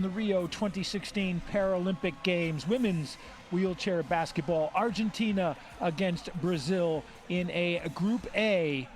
The Rio 2016 Paralympic Games, women's wheelchair basketball, Argentina against Brazil in a Group A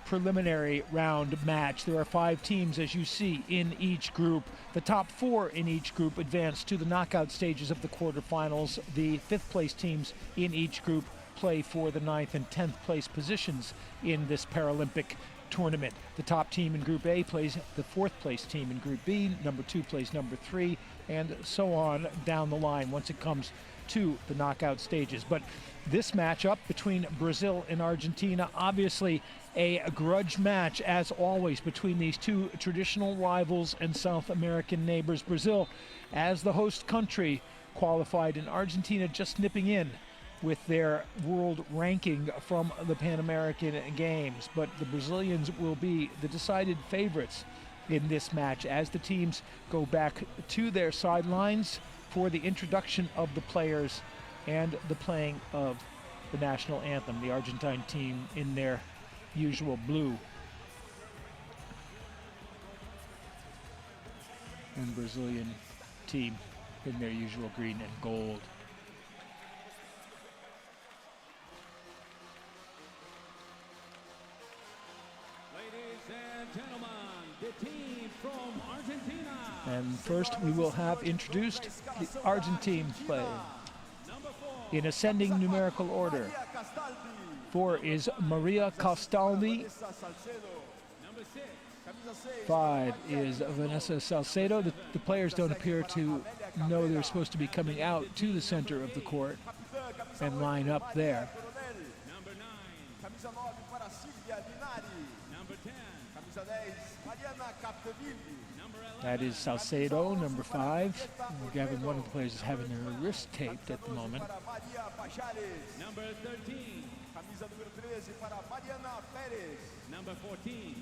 preliminary round match. There are 5 teams, as you see, in each group. The top 4 in each group advance to the knockout stages of the quarterfinals. The 5th place teams in each group play for the 9th and 10th place positions in this Paralympic tournament. The top team in Group A plays the 4th place team in Group B, number 2 plays number 3, and so on down the line once it comes to the knockout stages. But this matchup between Brazil and Argentina, obviously a grudge match as always between these two traditional rivals and South American neighbors. Brazil, as the host country, qualified, and Argentina just nipping in with their world ranking from the Pan American Games. But the Brazilians will be the decided favorites in this match as the teams go back to their sidelines for the introduction of the players and the playing of the national anthem. The Argentine team in their usual blue, and Brazilian team in their usual green and gold. Team from Argentina. And first we will have introduced the Argentine play in ascending numerical order. 4 is Maria Castaldi. 5 is Vanessa Salcedo. The players don't appear to know they're supposed to be coming out to the center of the court and line up there. Number 9, SILVA Ivanilde. Number 10, that is Salcedo, number 5. Gavin, one of the players is having their wrist taped at the moment. Number 13, number 14,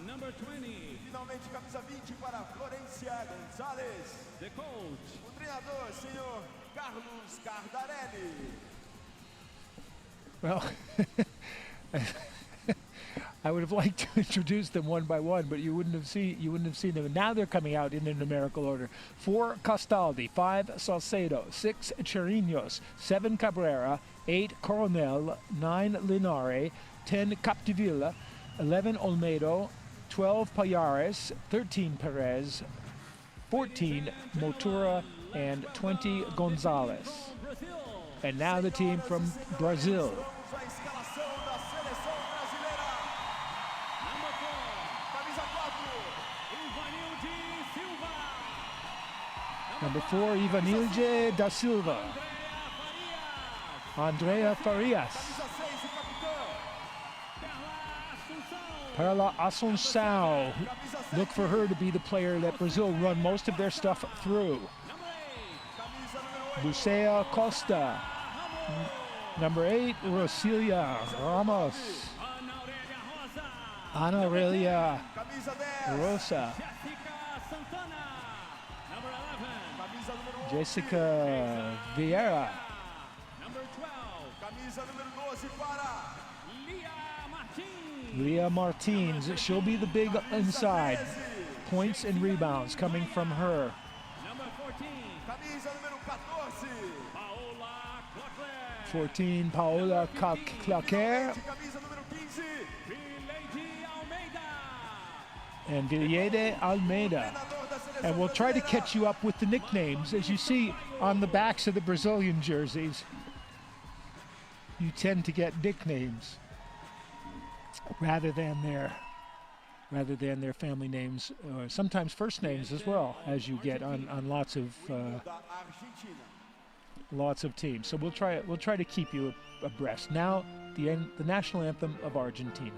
number 20, the coach, Well, I would have liked to introduce them one by one, but you wouldn't have seen them. And now they're coming out in their numerical order. 4 Castaldi, 5 Salcedo, 6 CHIRINOS, 7 CABRERA, 8 CORONEL, 9 LINARI, 10 CAPDEVILLE, 11 OLMEDO, 12 PALLARES, 13 PEREZ, 14 MOTURA, and 20 GONZALEZ. And now the team from Brazil. Number 4, Ivanilde da Silva. Andreia Farias. Perla ASSUNCAO. Look for her to be the player that Brazil run most of their stuff through. Bucea Costa. Number 8, Rosalia RAMOS. Ana Aurelia Rosa. Jessica VIEIRA. Number 12, Lia Martins. She'll be the big inside. Points and rebounds coming from her. Number 14, Paola KLOKLER. And Vileide Almeida. And we'll try to catch you up with the nicknames. As you see on the backs of the Brazilian jerseys, you tend to get nicknames rather than their family names, or sometimes first names as well, as you get on lots of teams. So we'll try to keep you abreast. Now the national anthem of Argentina.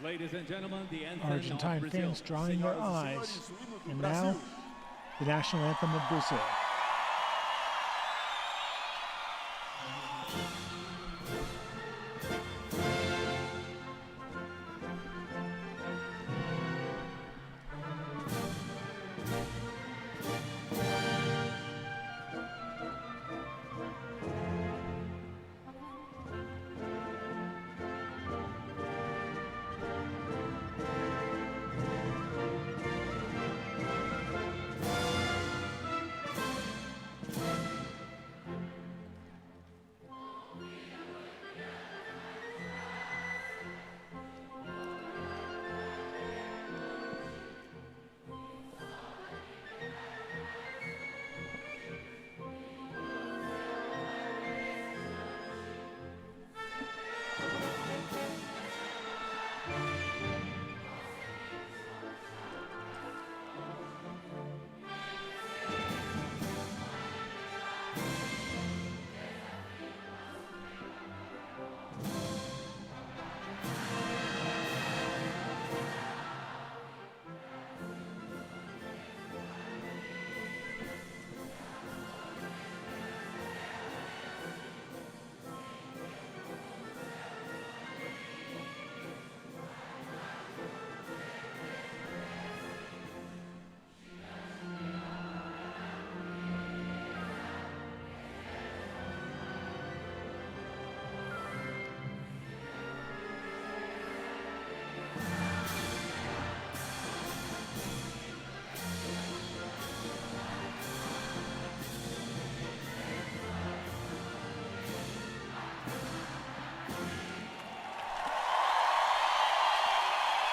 Ladies and gentlemen, the anthem of Argentine Brazil. fans drying their eyes. And now, the national anthem of Brazil.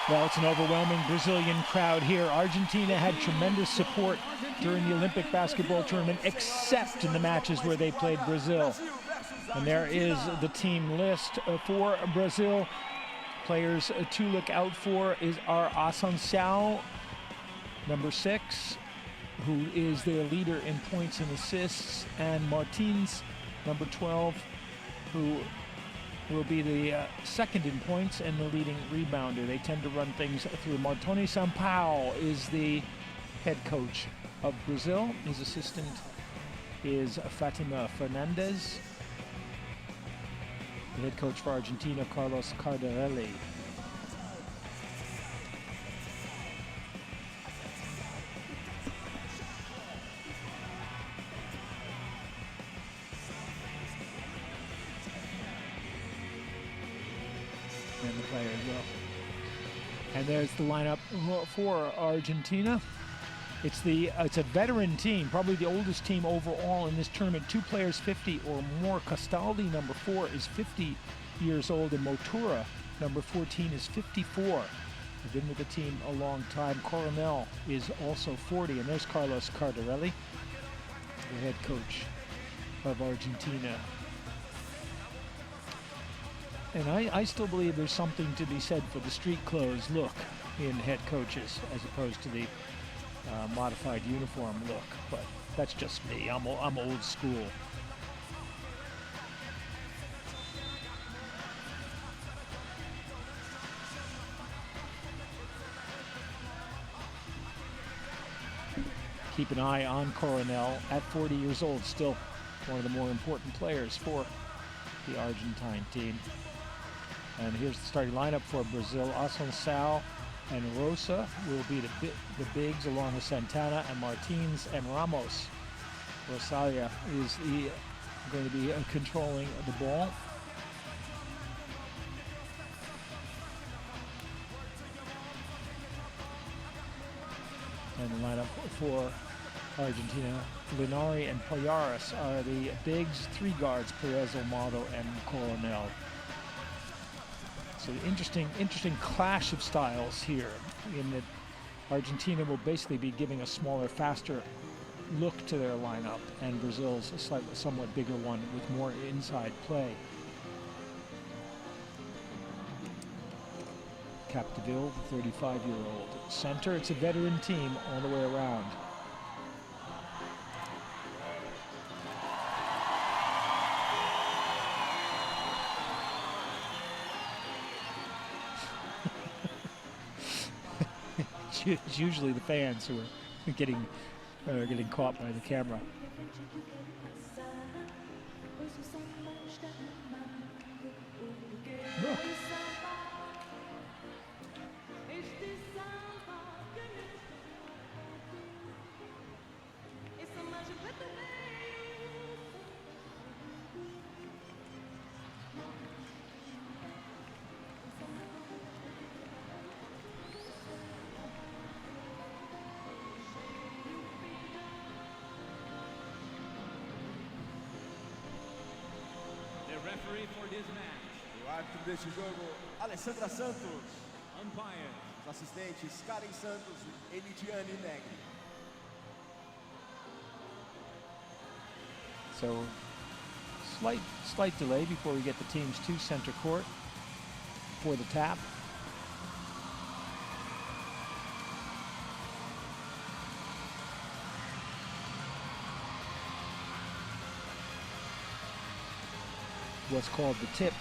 Well, it's an overwhelming Brazilian crowd here. Argentina had tremendous support during the Olympic basketball tournament, except in the matches where they played Brazil. And there is the team list for Brazil. Players to look out for are ASSUNCAO, number 6, who is their leader in points and assists, and Martins, number 12, who will be the second in points and the leading rebounder. They tend to run things through. Martoni SAMPAIO is the head coach of Brazil. His assistant is Fatima Fernandez. The head coach for Argentina, Carlos Cardarelli. And the player as well. And there's the lineup for Argentina. It's a veteran team, probably the oldest team overall in this tournament. 2 players 50 or more. Castaldi, number 4, is 50 years old, and Motura, number 14, is 54. They've been with the team a long time. Coronel is also 40, and there's Carlos Cardarelli, the head coach of Argentina. And I still believe there's something to be said for the street clothes look in head coaches as opposed to the modified uniform look, but that's just me. I'm old school. Keep an eye on Coronel at 40 years old, still one of the more important players for the Argentine team. And here's the starting lineup for Brazil. ASSUNCAO and ROSA will be the bigs, along with SANTANA and Martins, and RAMOS Rosalia is going to be controlling the ball. And the lineup for Argentina, LINARI and PALLARES are the bigs. 3 guards, PEREZ, OLMEDO, and CORONEL. So interesting clash of styles here, in that Argentina will basically be giving a smaller, faster look to their lineup, and Brazil's a somewhat bigger one with more inside play. CAPDEVILLE, the 35-year-old center. It's a veteran team all the way around. It's usually the fans who are getting caught by the camera. Look. Referee for this match. O árbitro deste jogo, Alessandra Santos. Umpires. Os assistentes, Karen Santos e Lidiane Negri. So, slight delay before we get the teams to center court for the tap. What's called the tip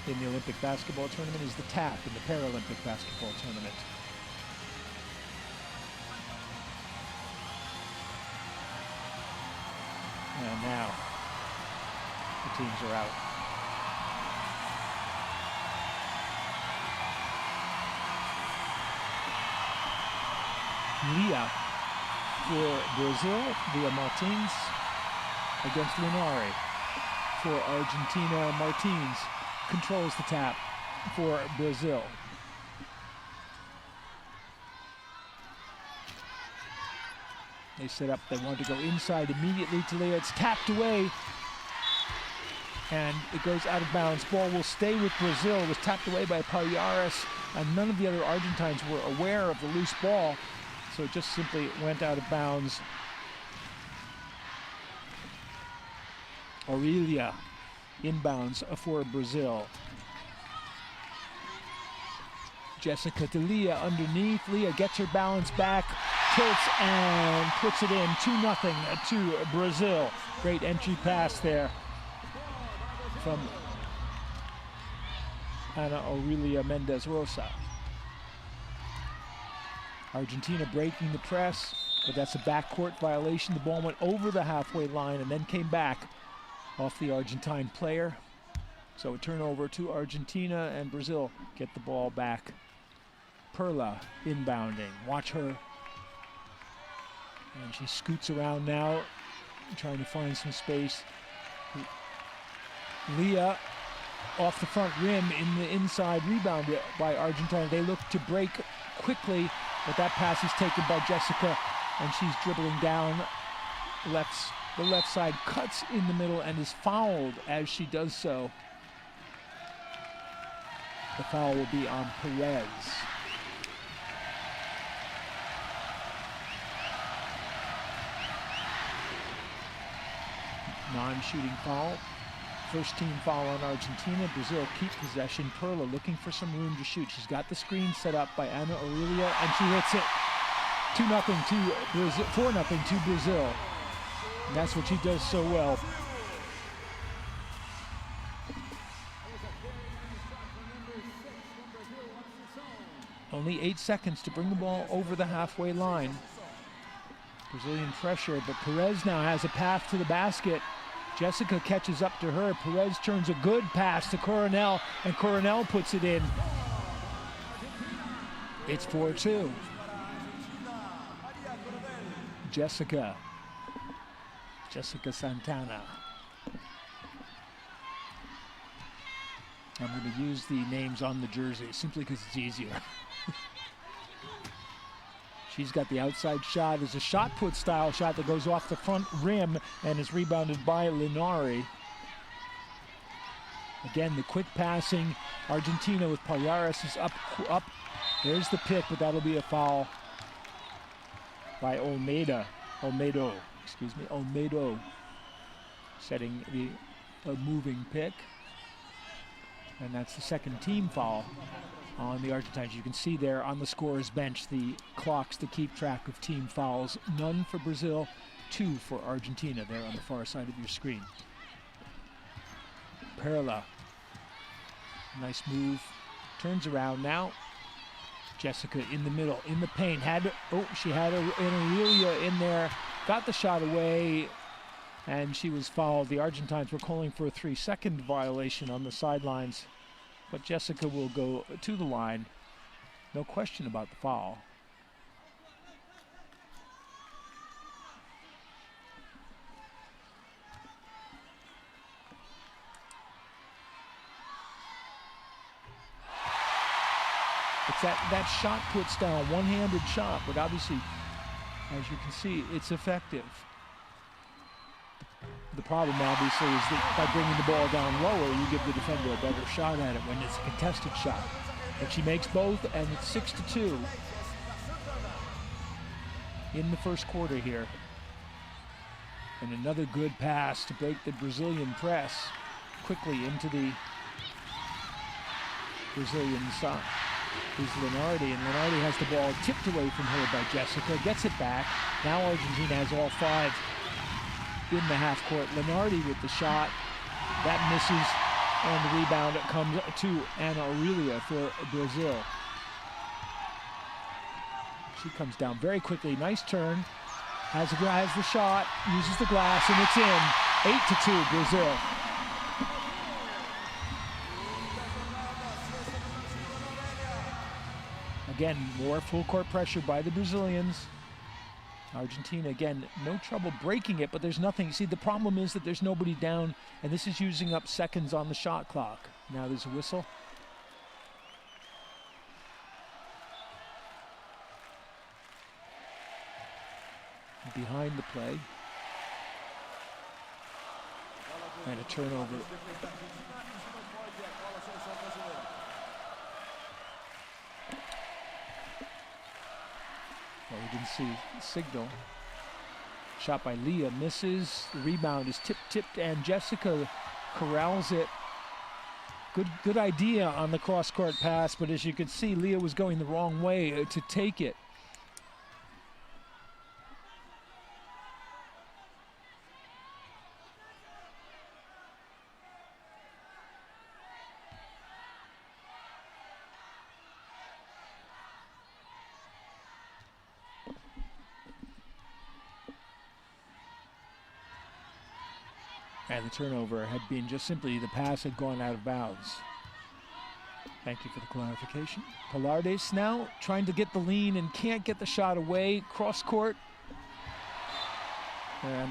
in the Olympic basketball tournament is the tap in the Paralympic basketball tournament. And now the teams are out. Lia for Brazil via Martins against LINARI. For Argentina, Martins controls the tap for Brazil. They set up, they want to go inside immediately to Lia. It's tapped away, and it goes out of bounds. Ball will stay with Brazil. It was tapped away by Pallares, and none of the other Argentines were aware of the loose ball, so it just simply went out of bounds. Aurelia inbounds for Brazil. Jessica to Lia underneath. Lia gets her balance back, tilts and puts it in. 2-0 to Brazil. Great entry pass there from Ana Aurelia Mendez Rosa. Argentina breaking the press, but that's a backcourt violation. The ball went over the halfway line and then came back off the Argentine player. So a turnover to Argentina, and Brazil get the ball back. Perla inbounding. Watch her. And she scoots around now, trying to find some space. Lia off the front rim in the inside, rebound by Argentina. They look to break quickly, but that pass is taken by Jessica, and she's dribbling down the left side, cuts in the middle, and is fouled as she does so. The foul will be on Perez. Non-shooting foul. First team foul on Argentina. Brazil keep possession. Perla looking for some room to shoot. She's got the screen set up by Ana Aurelia, and she hits it. 2-0 to Brazil, 4-0 to Brazil. And that's what she does so well. Only 8 seconds to bring the ball over the halfway line. Brazilian pressure, but Perez now has a path to the basket. Jessica catches up to her. Perez turns a good pass to Coronel, and Coronel puts it in. It's 4-2. Jessica Santana. I'm going to use the names on the jersey simply because it's easier. She's got the outside shot. It's a shot put style shot that goes off the front rim and is rebounded by LINARI. Again, the quick passing. Argentina with Pallares is up. There's the pick, but that'll be a foul by Olmedo, setting the moving pick. And that's the second team foul on the Argentines. You can see there on the scorer's bench the clocks to keep track of team fouls. None for Brazil, 2 for Argentina there on the far side of your screen. Perla, nice move, turns around now, Jessica in the middle, in the paint, she had an Amelia in there, got the shot away, and she was fouled. The Argentines were calling for a 3-second violation on the sidelines, but Jessica will go to the line. No question about the foul. It's that shot puts down, one-handed shot, but obviously, as you can see, it's effective. The problem, obviously, is that by bringing the ball down lower, you give the defender a better shot at it when it's a contested shot. But she makes both, and it's 6-2 in the first quarter here. And another good pass to break the Brazilian press quickly into the Brazilian side. Is Linardi, and Linardi has the ball tipped away from her by Jessica, gets it back. Now Argentina has all 5 in the half court. Linardi with the shot, that misses, and the rebound comes to Ana Aurelia for Brazil. She comes down very quickly, nice turn, has the shot, uses the glass, and it's in. 8-2 Brazil. Again, more full court pressure by the Brazilians. Argentina, again, no trouble breaking it, but there's nothing. See, the problem is that there's nobody down, and this is using up seconds on the shot clock. Now there's a whistle. Behind the play. And a turnover. Well, we didn't see signal. Shot by Lia misses. The rebound is tipped, and Jessica corrals it. Good idea on the cross-court pass, but as you can see, Lia was going the wrong way to take it. And the turnover had been just simply the pass had gone out of bounds. Thank you for the clarification. Pallares now trying to get the lean and can't get the shot away. Cross court. And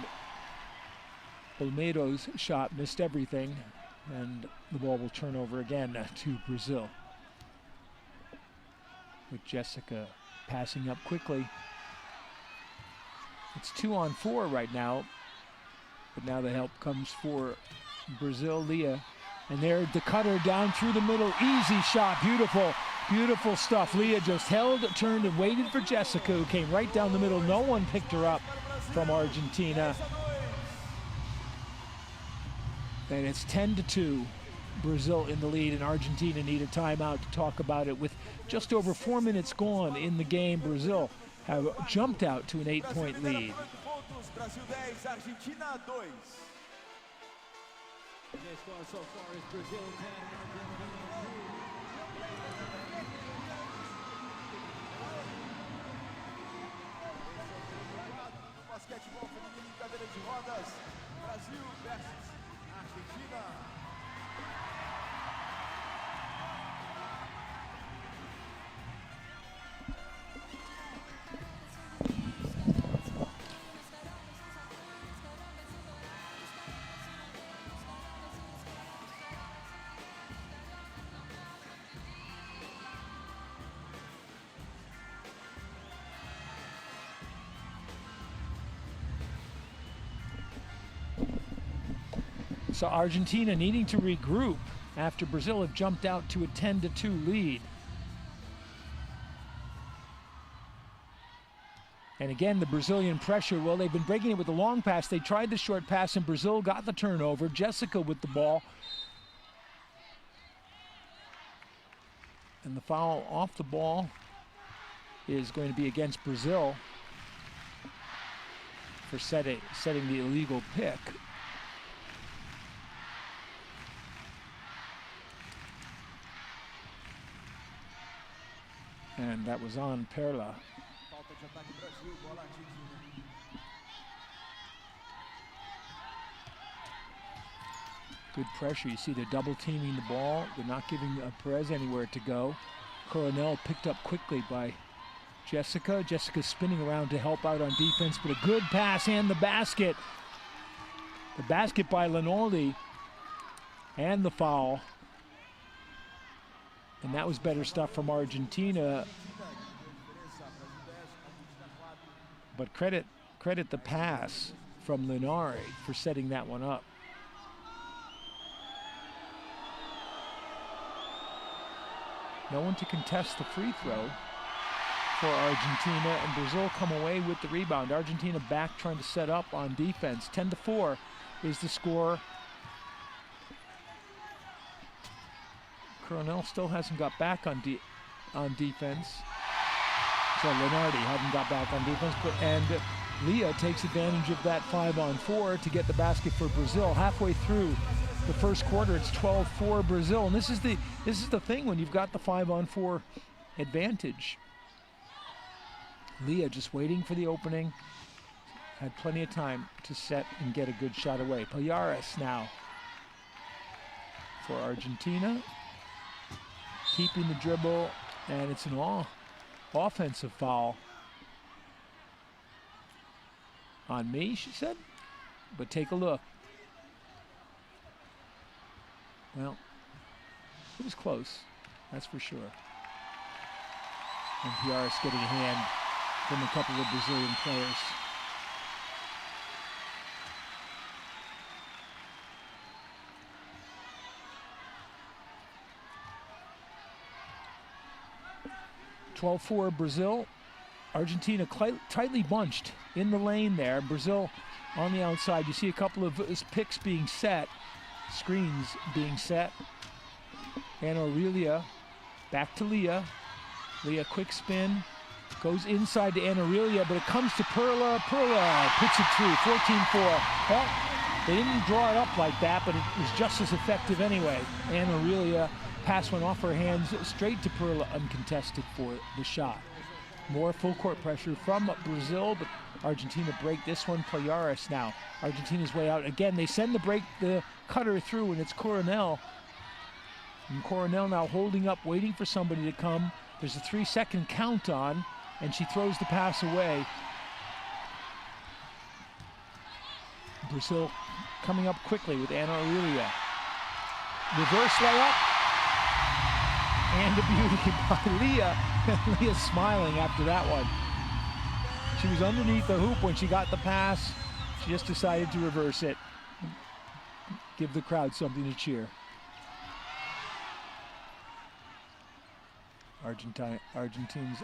Olmedo's shot missed everything. And the ball will turn over again to Brazil. With Jessica passing up quickly. It's 2-on-4 right now. But now the help comes for Brazil, Lia. And there, the cutter down through the middle. Easy shot, beautiful, beautiful stuff. Lia just held, turned, and waited for Jessica, who came right down the middle. No one picked her up from Argentina. And it's 10-2. Brazil in the lead, and Argentina need a timeout to talk about it. With just over 4 minutes gone in the game, Brazil have jumped out to an 8-point lead. Brasil 10, Argentina 2. The score so far is Brazil 10, Argentina 2. Basquetebol feminino em cadeira de rodas, Brasil versus Argentina. So Argentina needing to regroup after Brazil have jumped out to a 10-2 lead. And again, the Brazilian pressure, well, they've been breaking it with the long pass. They tried the short pass, and Brazil got the turnover. Jessica with the ball. And the foul off the ball is going to be against Brazil for setting the illegal pick. And that was on Perla. Falta de ataque Brasil, bola Argentina. Good pressure. You see they're double teaming the ball. They're not giving Perez anywhere to go. Coronel picked up quickly by Jessica. Jessica spinning around to help out on defense, but a good pass and the basket. The basket by Linaldi and the foul. And that was better stuff from Argentina. But credit the pass from LINARI for setting that one up. No one to contest the free throw for Argentina, and Brazil come away with the rebound. Argentina back trying to set up on defense. 10-4 is the score. Coronel still hasn't got back on defense. So Linardi hadn't got back on defense, and Lia takes advantage of that 5-on-4 to get the basket for Brazil. Halfway through the first quarter, it's 12-4 Brazil, and this is the thing when you've got the 5-on-4 advantage. Lia just waiting for the opening, had plenty of time to set and get a good shot away. Pallares now for Argentina, keeping the dribble, and it's an offensive foul on me, she said, but take a look. Well, it was close, that's for sure. And Pallares getting a hand from a couple of Brazilian players. (12-4) Brazil. Argentina tightly bunched in the lane there. Brazil on the outside. You see a couple of picks being set, screens being set. And Aurelia back to Lia. Lia quick spin, goes inside to Aurelia, but it comes to Perla. Perla puts it through, 14-4. Well, they didn't draw it up like that, but it was just as effective anyway. Aurelia pass went off her hands straight to Perla, uncontested for the shot. More full court pressure from Brazil, but Argentina break this one. Pallares now. Argentina's way out. Again, they send the cutter through, and it's Coronel. And Coronel now holding up, waiting for somebody to come. There's a 3-second count on, and she throws the pass away. Brazil coming up quickly with Aurelia. Reverse layup. And a beauty by Lia. Lia smiling after that one. She was underneath the hoop when she got the pass. She just decided to reverse it. Give the crowd something to cheer. Argentines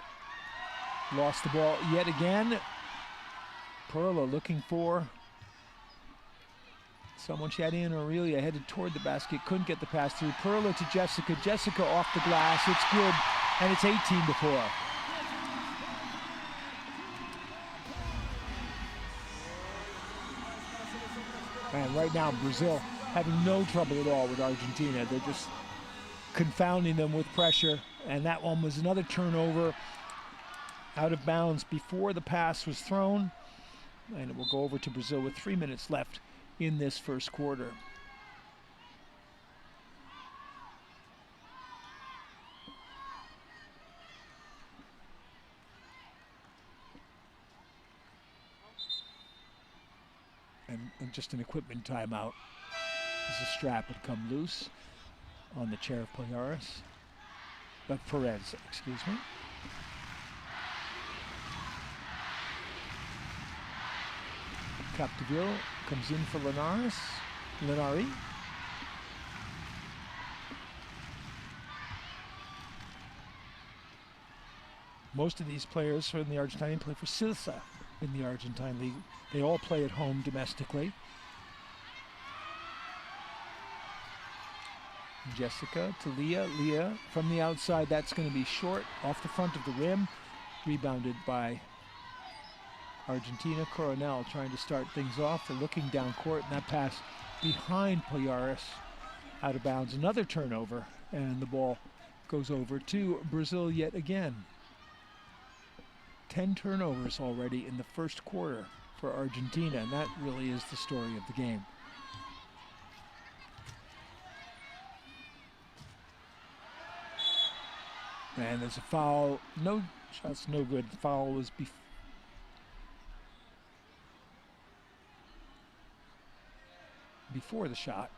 lost the ball yet again. Perla looking for someone. She had Aurelia headed toward the basket, couldn't get the pass through. Perla to Jessica. Jessica off the glass. It's good, and it's 18-4. And right now, Brazil having no trouble at all with Argentina. They're just confounding them with pressure. And that one was another turnover out of bounds before the pass was thrown. And it will go over to Brazil with 3 minutes left in this first quarter. And just an equipment timeout as the strap had come loose on the chair of Pallares. Perez, excuse me. Capdeville comes in for Linari. Most of these players from the Argentine play for SILVA in the Argentine League. They all play at home domestically. Jessica to Lia. Lia from the outside, that's going to be short, off the front of the rim. Rebounded by Argentina. Coronel trying to start things off. They're looking down court, and that pass behind Pallares out of bounds. Another turnover, and the ball goes over to Brazil yet again. 10 turnovers already in the first quarter for Argentina, and that really is the story of the game. And there's a foul. No shots, no good. The foul was before the shot.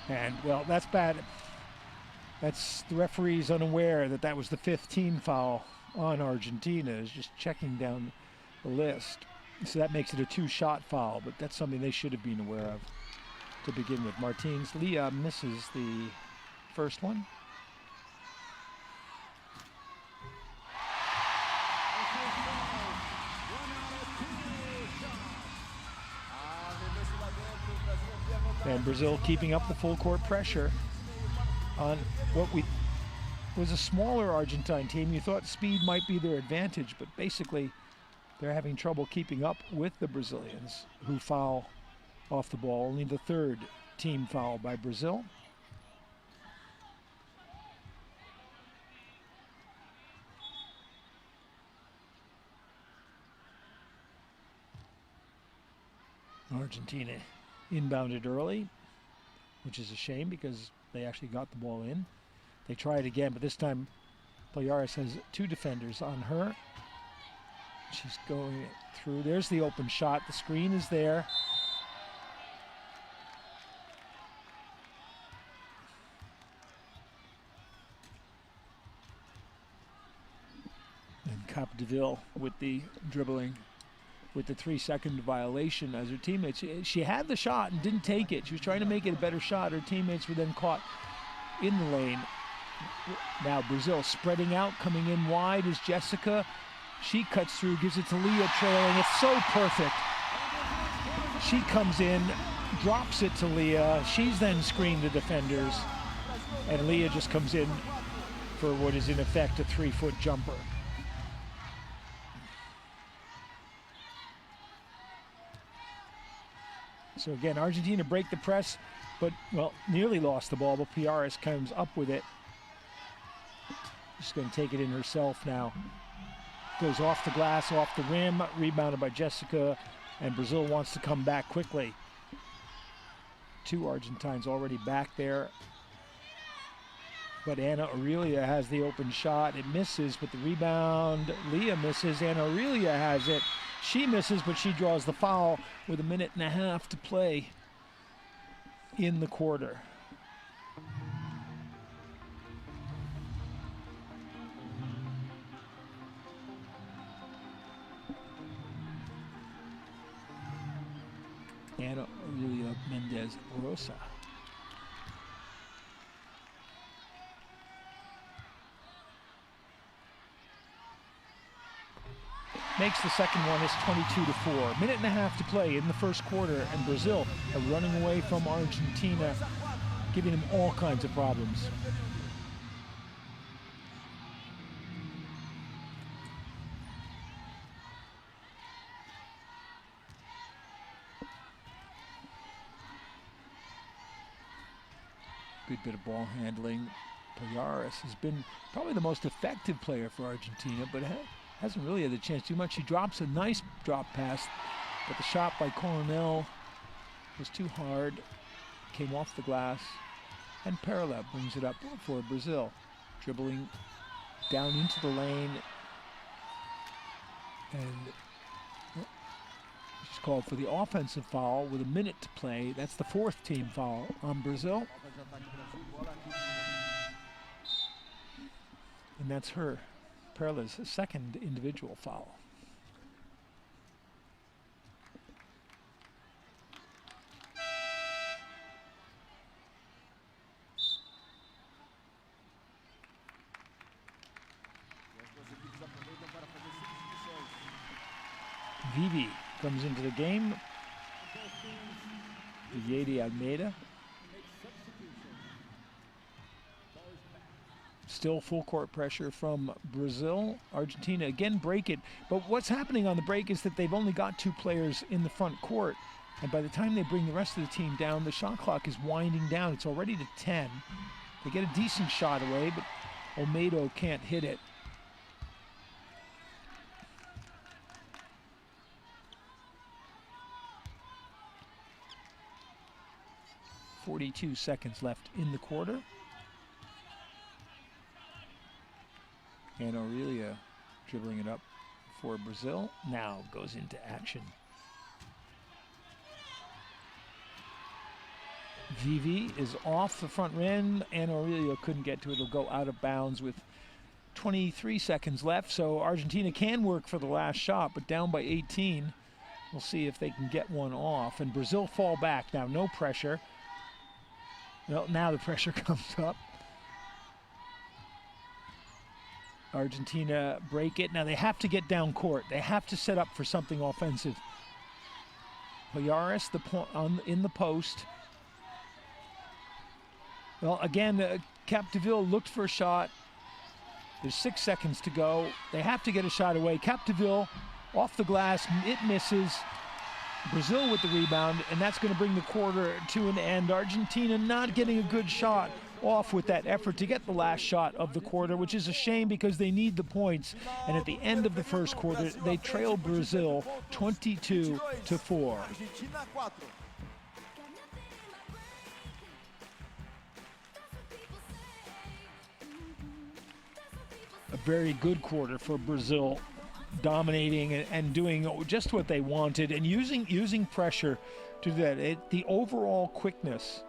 And, well, that's bad. That's the referee's unaware that that was the 5th team foul on Argentina, is just checking down the list. So that makes it a 2-shot foul, but that's something they should have been aware of to begin with. Martins Lia misses the first one. And Brazil keeping up the full court pressure on what was a smaller Argentine team. You thought speed might be their advantage, but basically they're having trouble keeping up with the Brazilians, who foul off the ball. Only the 3rd team foul by Brazil. Argentina inbounded early, which is a shame because they actually got the ball in. They try it again, but this time Pallares has 2 defenders on her. She's going through. There's the open shot. The screen is there. And CAPDEVILLE with the dribbling, with the 3-second violation as her teammates. She had the shot and didn't take it. She was trying to make it a better shot. Her teammates were then caught in the lane. Now Brazil spreading out, coming in wide is Jessica. She cuts through, gives it to Lia trailing. It's so perfect. She comes in, drops it to Lia. She's then screened the defenders. And Lia just comes in for what is in effect a 3-foot jumper. So again, Argentina break the press, but, well, nearly lost the ball, but Pallares comes up with it. She's going to take it in herself now. Goes off the glass, off the rim, rebounded by Jessica, and Brazil wants to come back quickly. 2 Argentines already back there. But Ana Aurelia has the open shot. It misses, but the rebound, Lia misses. Ana Aurelia has it. She misses, but she draws the foul with 1.5 minutes to play in the quarter. Ana Aurelia Mendez Rosa. Makes the second one. It's 22-4. 1.5 minutes to play in the first quarter, and Brazil are running away from Argentina, giving them all kinds of problems. Good bit of ball handling. Pallares has been probably the most effective player for Argentina, but hasn't really had the chance to do much. She drops a nice drop pass, but the shot by Coronel was too hard. Came off the glass, and Perla brings it up for Brazil. Dribbling down into the lane, and she's called for the offensive foul with 1 minute to play. That's the 4th team foul on Brazil. And that's her, Perla's 2nd individual foul. Vivi comes into the game. Vileide Almeida. Still full court pressure from Brazil. Argentina again break it. But what's happening on the break is that they've only got 2 players in the front court. And by the time they bring the rest of the team down, the shot clock is winding down. It's already to 10. They get a decent shot away, but OLMEDO can't hit it. .42 seconds left in the quarter. And Aurelia dribbling it up for Brazil. Now goes into action. Vivi is off the front rim, and Aurelia couldn't get to it. It'll go out of bounds with 23 seconds left, so Argentina can work for the last shot, but down by 18. We'll see if they can get one off, and Brazil fall back. Now no pressure. Well, now the pressure comes up. Argentina break it. Now they have to get down court. They have to set up for something offensive. Pallares in the post. Well, again, CAPDEVILLE looked for a shot. There's 6 seconds to go. They have to get a shot away. CAPDEVILLE off the glass. It misses. Brazil with the rebound, and that's going to bring the quarter to an end. Argentina not getting a good shot off with that effort to get the last shot of the quarter, which is a shame because they need the points. And at the end of the first quarter, they trail Brazil 22-4. A very good quarter for Brazil, dominating and doing just what they wanted and using pressure to do that. The overall quickness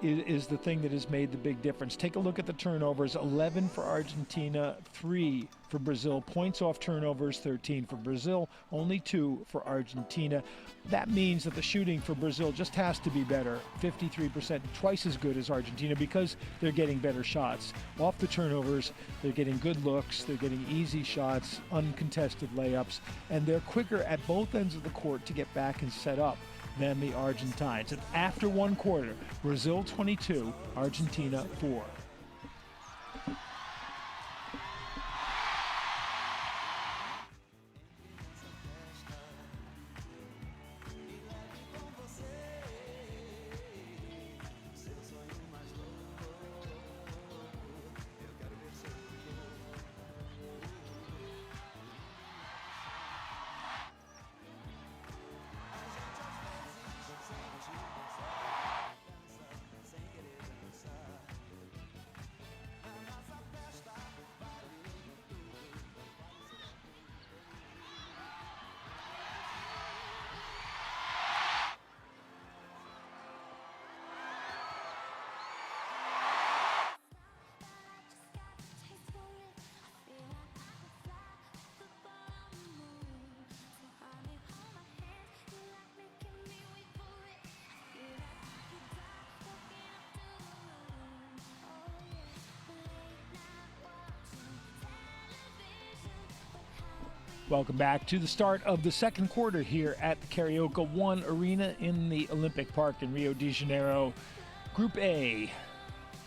is the thing that has made the big difference. Take a look at the turnovers. 11 for Argentina, 3 for Brazil. Points off turnovers, 13 for Brazil, only 2 for Argentina. That means that the shooting for Brazil just has to be better. 53%, twice as good as Argentina because they're getting better shots. Off the turnovers, they're getting good looks, they're getting easy shots, uncontested layups, and they're quicker at both ends of the court to get back and set up than the Argentines. And after one quarter, Brazil 22, Argentina 4. Welcome back to the start of the second quarter here at the Carioca 1 Arena in the Olympic Park in Rio de Janeiro. Group A,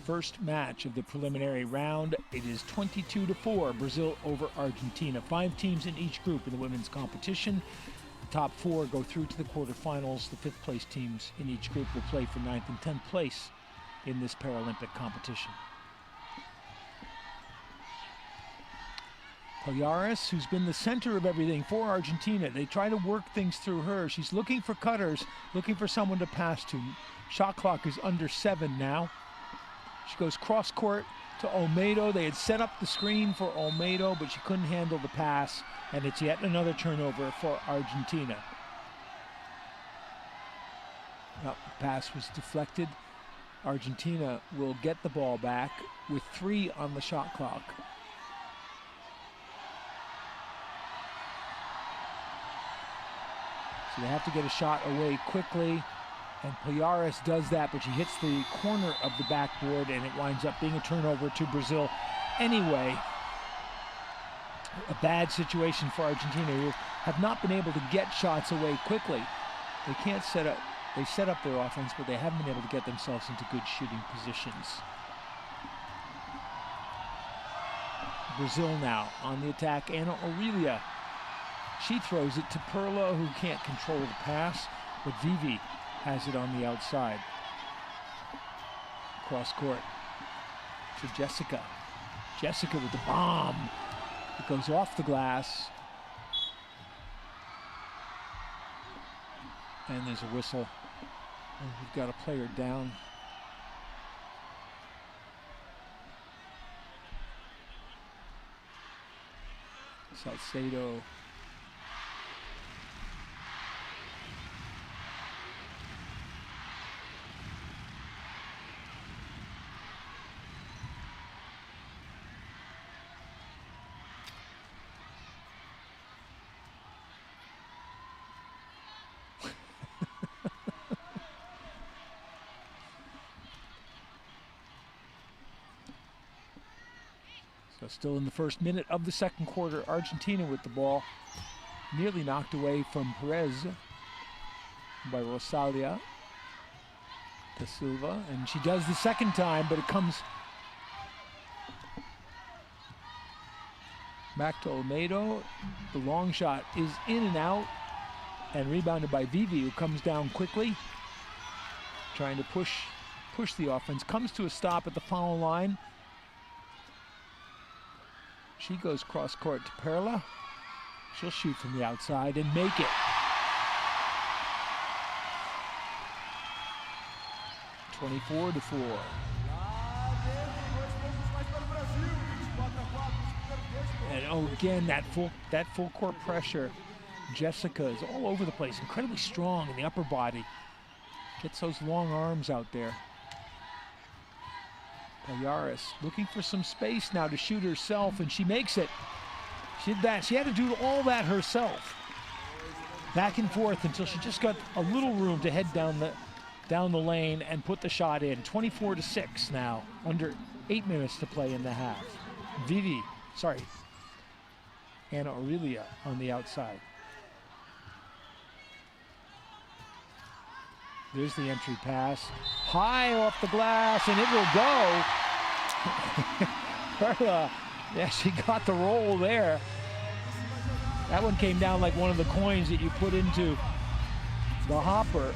first match of the preliminary round. It is 22-4, Brazil over Argentina. 5 teams in each group in the women's competition. The top 4 go through to the quarterfinals. The 5th place teams in each group will play for 9th and 10th place in this Paralympic competition. Pallares, who's been the center of everything for Argentina. They try to work things through her. She's looking for cutters, looking for someone to pass to. Shot clock is under 7 now. She goes cross court to OLMEDO. They had set up the screen for OLMEDO, but she couldn't handle the pass, and it's yet another turnover for Argentina. Well, the pass was deflected. Argentina will get the ball back with 3 on the shot clock. So they have to get a shot away quickly, and Pallares does that, but she hits the corner of the backboard, and it winds up being a turnover to Brazil. Anyway, a bad situation for Argentina, who have not been able to get shots away quickly. They can't set up, they set up their offense, but they haven't been able to get themselves into good shooting positions. Brazil now on the attack. Ana Aurelia. She throws it to Perla, who can't control the pass, but Vivi has it on the outside. Cross court to Jessica. Jessica with the bomb. It goes off the glass. And there's a whistle. And we've got a player down. Salcedo. So still in the first minute of the second quarter, Argentina with the ball. Nearly knocked away from Perez by Rosalia to Silva. And she does the second time, but it comes back to Olmedo. The long shot is in and out and rebounded by Vivi, who comes down quickly, trying to push the offense. Comes to a stop at the foul line. She goes cross court to Perla. She'll shoot from the outside and make it. 24-4. And oh, again, that full court pressure. Jessica is all over the place, incredibly strong in the upper body. Gets those long arms out there. Pallares looking for some space now to shoot herself, and she makes it. She did that. She had to do all that herself. Back and forth until she just got a little room to head down the lane and put the shot in. 24-6 now, under 8 minutes to play in the half. Ana Aurelia on the outside. There's the entry pass. High off the glass, and it will go. Perla, yeah, she got the roll there. That one came down like one of the coins that you put into the hopper.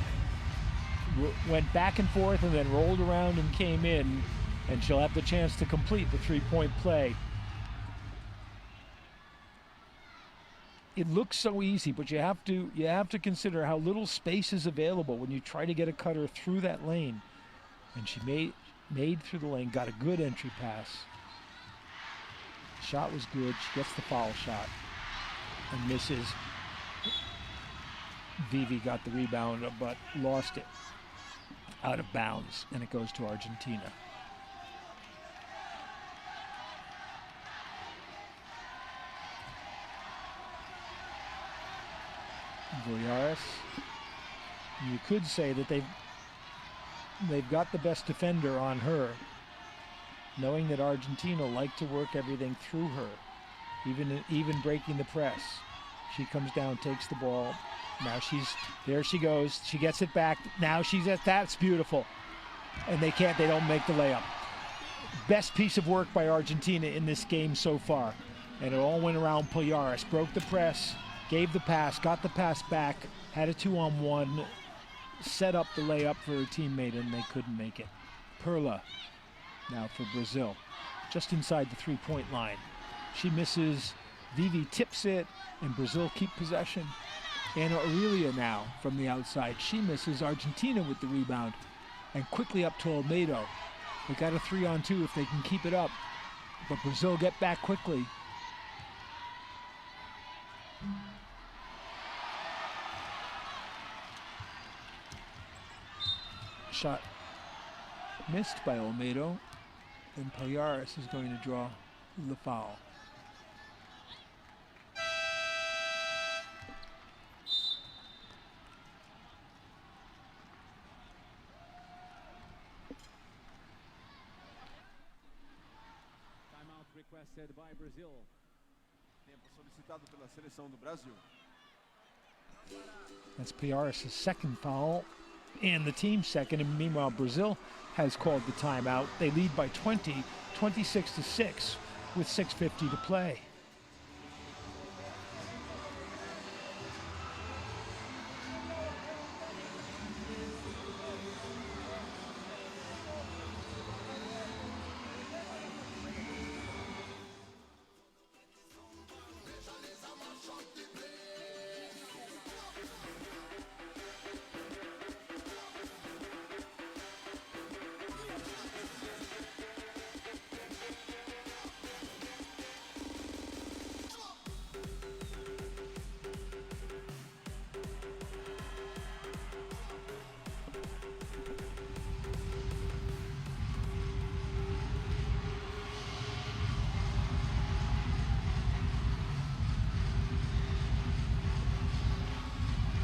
Went back and forth and then rolled around and came in, and she'll have the chance to complete the three-point play. It looks so easy, but you have to consider how little space is available when you try to get a cutter through that lane. And she made through the lane, got a good entry pass. Shot was good. She gets the foul shot and misses. Vivi got the rebound, but lost it out of bounds, and it goes to Argentina. Pallares. You could say that they've got the best defender on her, knowing that Argentina like to work everything through her, even breaking the press. She comes down, takes the ball. Now there she goes. She gets it back. Now that's beautiful. And they don't make the layup. Best piece of work by Argentina in this game so far. And it all went around Pallares. Broke the press, gave the pass, got the pass back, had a 2-on-1, set up the layup for her teammate, and they couldn't make it. Perla now for Brazil, just inside the three-point line. She misses, Vivi tips it, and Brazil keep possession. Ana Aurelia now from the outside. She misses. Argentina with the rebound. And quickly up to Olmedo. They got a 3-on-2 if they can keep it up. But Brazil get back quickly. Shot missed by Olmedo. And Pallares is going to draw the foul. Requested by Brazil. Tempo solicitado pela seleção do Brasil. That's Pallares' second foul and the team's second, and meanwhile Brazil has called the timeout. They lead by 20, 26-6 with 6:50 to play.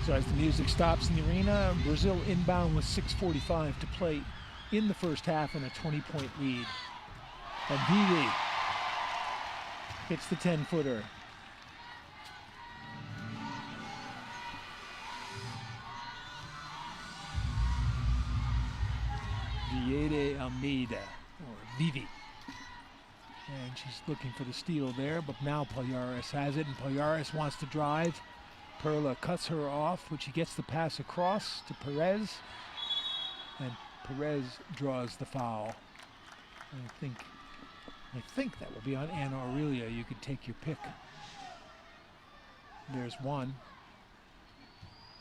So as the music stops in the arena, Brazil inbound with 6:45 to play in the first half and a 20-point lead. And Vivi hits the 10-footer. VIEIRA Almeida, or Vivi. And she's looking for the steal there, but now Pallares has it, and Pallares wants to drive. Perla cuts her off, which he gets the pass across to Perez, and Perez draws the foul. And I think that will be on Ana Aurelia. You could take your pick. There's one,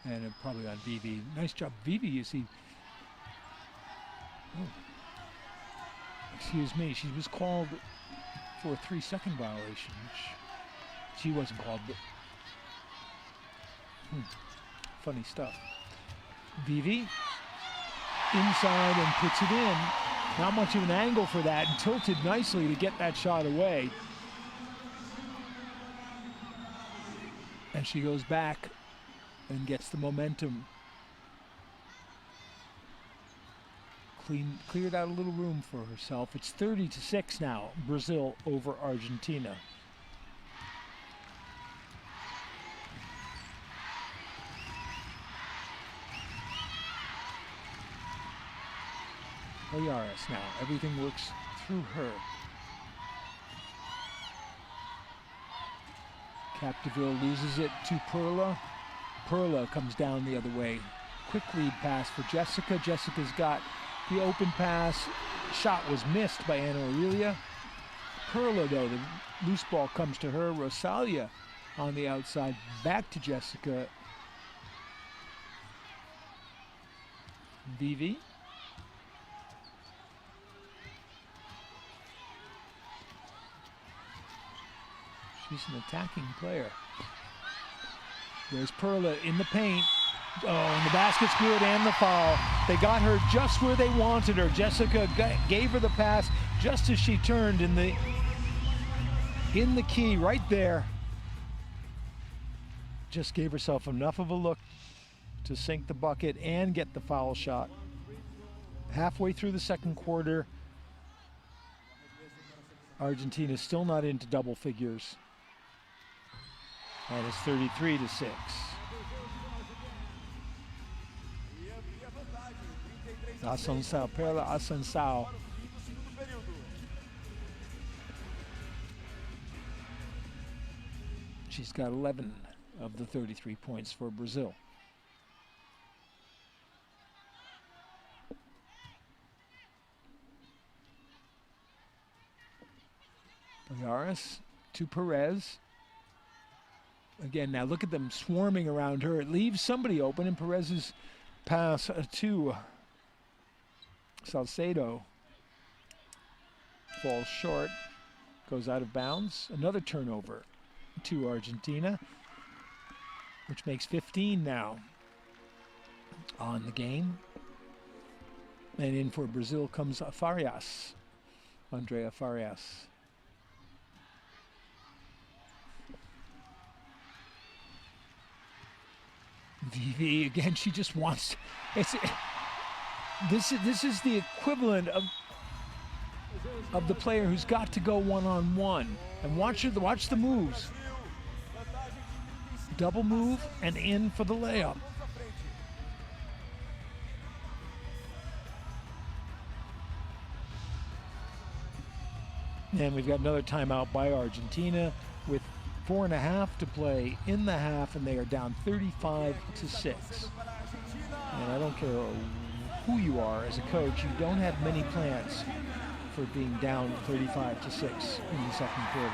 and probably on Vivi. Nice job, Vivi. You see. Oh. Excuse me. She was called for a 3-second violation, which she wasn't called, but. Funny stuff. Vivi inside and puts it in. Not much of an angle for that, and tilted nicely to get that shot away. And she goes back and gets the momentum. Cleared out a little room for herself. It's 30-6 now, Brazil over Argentina. Pallares now, everything works through her. CAPDEVILLE loses it to Perla. Perla comes down the other way. Quick lead pass for Jessica. Jessica's got the open pass. Shot was missed by Ana Aurelia. Perla, though, the loose ball comes to her. Rosalia on the outside, back to Jessica. Vivi. She's an attacking player. There's Perla in the paint. Oh, and the basket's good and the foul. They got her just where they wanted her. Jessica gave her the pass just as she turned in the key right there. Just gave herself enough of a look to sink the bucket and get the foul shot. Halfway through the second quarter, Argentina still not into double figures. And it's 33-6. ASSUNCAO Perla, ASSUNCAO. She's got 11 of the 33 points for Brazil. Pallares to Perez. Again, now look at them swarming around her. It leaves somebody open, and Perez's pass to Salcedo falls short, goes out of bounds. Another turnover to Argentina, which makes 15 now on the game. And in for Brazil comes FARIAS Andreia. Vivi again. She just wants. This is the equivalent of the player who's got to go one-on-one. And watch the moves. Double move and in for the layup. And we've got another timeout by Argentina with 4.5 to play in the half, and they are down 35 to 6. And I don't care who you are as a coach, you don't have many plans for being down 35 to 6 in the second quarter.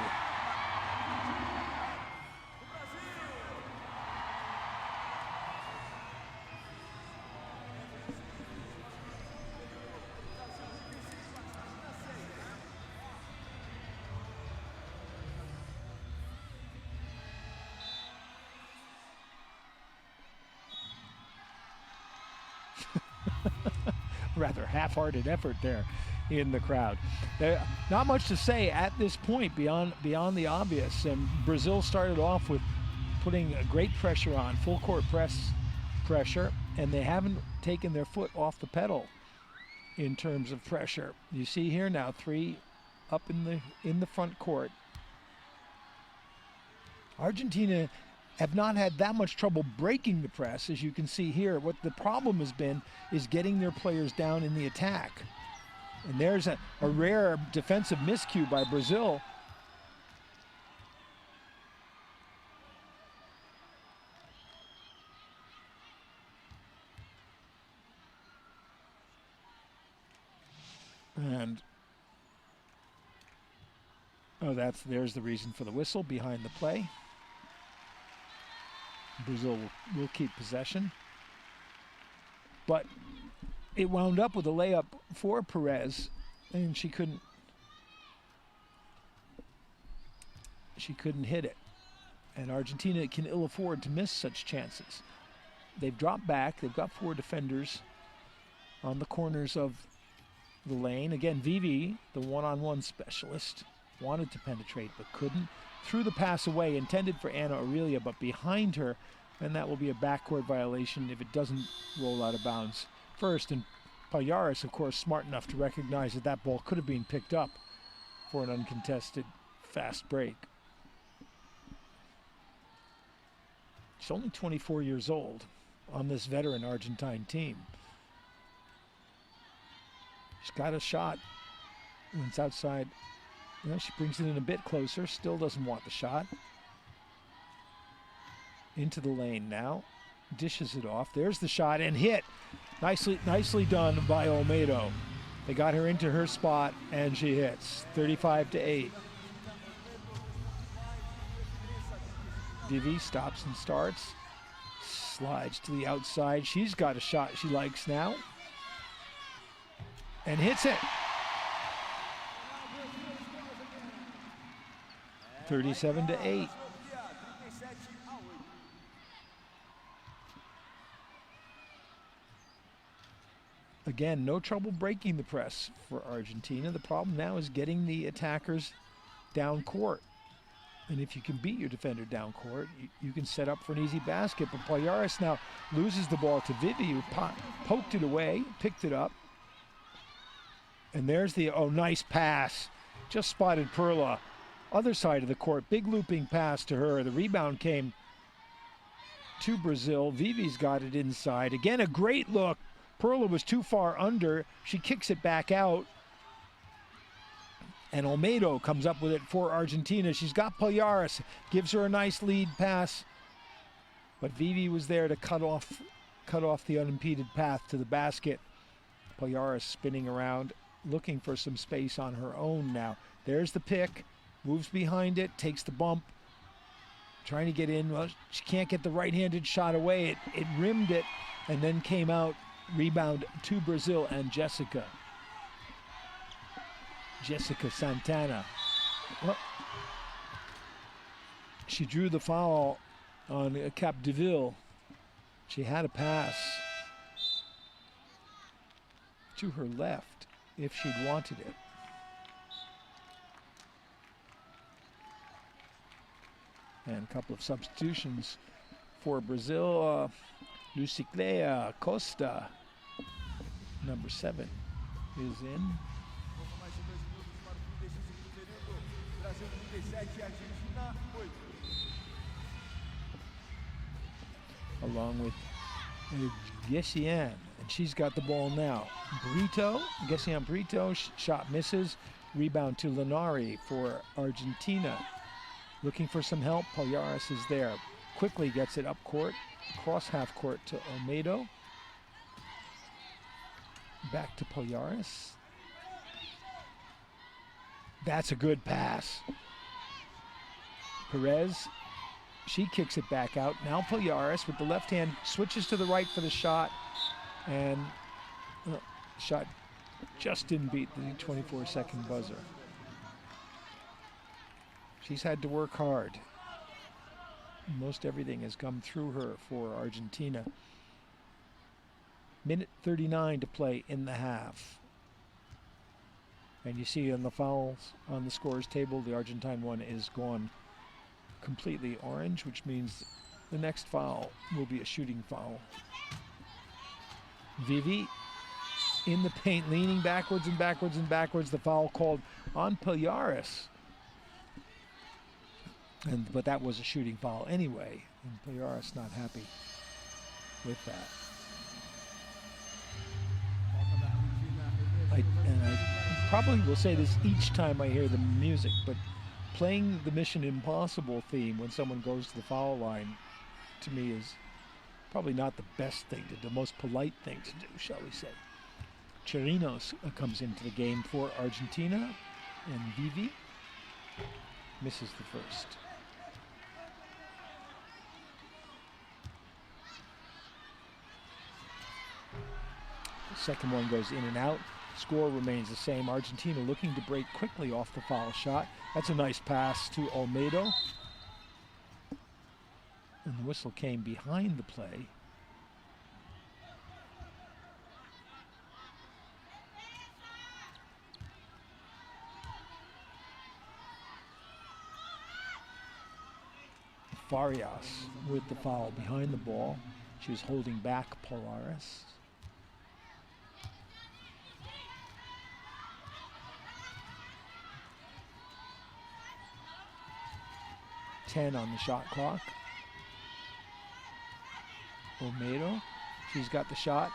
Rather half-hearted effort there in the crowd. Not much to say at this point beyond the obvious. And Brazil started off with putting a great pressure on, full court pressure, and they haven't taken their foot off the pedal in terms of pressure. You see here now 3 up in the front court. Argentina have not had that much trouble breaking the press, as you can see here. What the problem has been is getting their players down in the attack. And there's a rare defensive miscue by Brazil. And there's the reason for the whistle behind the play. Brazil will keep possession. But it wound up with a layup for Perez, and she couldn't hit it. And Argentina can ill afford to miss such chances. They've dropped back. They've got 4 defenders on the corners of the lane. Again, Vivi, the one-on-one specialist, wanted to penetrate but couldn't. Threw the pass away, intended for Ana Aurelia, but behind her, and that will be a backcourt violation if it doesn't roll out of bounds first. And Pallares, of course, smart enough to recognize that that ball could have been picked up for an uncontested fast break. She's only 24 years old on this veteran Argentine team. She's got a shot when it's outside. You know, she brings it in a bit closer, still doesn't want the shot. Into the lane now, dishes it off. There's the shot and hit. Nicely done by Olmedo. They got her into her spot and she hits. 35 to 8. Vivi stops and starts. Slides to the outside. She's got a shot she likes now. And hits it. 37 to 8. Again, no trouble breaking the press for Argentina. The problem now is getting the attackers down court. And if you can beat your defender down court, you can set up for an easy basket. But Pallares now loses the ball to Vivi, who poked it away, picked it up. And there's the, nice pass. Just spotted Perla. Other side of the court, big looping pass to her. The rebound came to Brazil. Vivi's got it inside. Again, a great look. Perla was too far under. She kicks it back out. And Olmedo comes up with it for Argentina. She's got Pallares, gives her a nice lead pass. But Vivi was there to cut off the unimpeded path to the basket. Pallares spinning around, looking for some space on her own now. There's the pick, moves behind it, takes the bump, trying to get in. Well, she can't get the right-handed shot away. It rimmed it and then came out. Rebound to Brazil and Jessica Santana. Well, she drew the foul on CAPDEVILLE. She had a pass to her left if she'd wanted it. And a couple of substitutions for Brazil. Lucicleia, Costa, number 7, is in. Along with Geisiane, and she's got the ball now. Geisiane Brito, shot misses. Rebound to LINARI for Argentina. Looking for some help. Pallares is there. Quickly gets it up court. Across half court to OLMEDO. Back to Pallares. That's a good pass. Perez, she kicks it back out. Now Pallares with the left hand switches to the right for the shot, and shot just didn't beat the 24-second buzzer. She's had to work hard. Most everything has come through her for Argentina. Minute 39 to play in the half. And you see on the fouls on the scores table, the Argentine one is gone completely orange, which means the next foul will be a shooting foul. Vivi in the paint, leaning backwards and backwards and backwards. The foul called on Pallares. But that was a shooting foul anyway, and Pallares not happy with that. I probably will say this each time I hear the music, but playing the Mission Impossible theme when someone goes to the foul line, to me, is probably not the best thing to do, the most polite thing to do, shall we say. Chirinos comes into the game for Argentina, and Vivi misses the first. The second one goes in and out. Score remains the same. Argentina looking to break quickly off the foul shot. That's a nice pass to OLMEDO. And the whistle came behind the play. Farias with the foul behind the ball. She was holding back Pallares. .10 on the shot clock. OLMEDO, she's got the shot,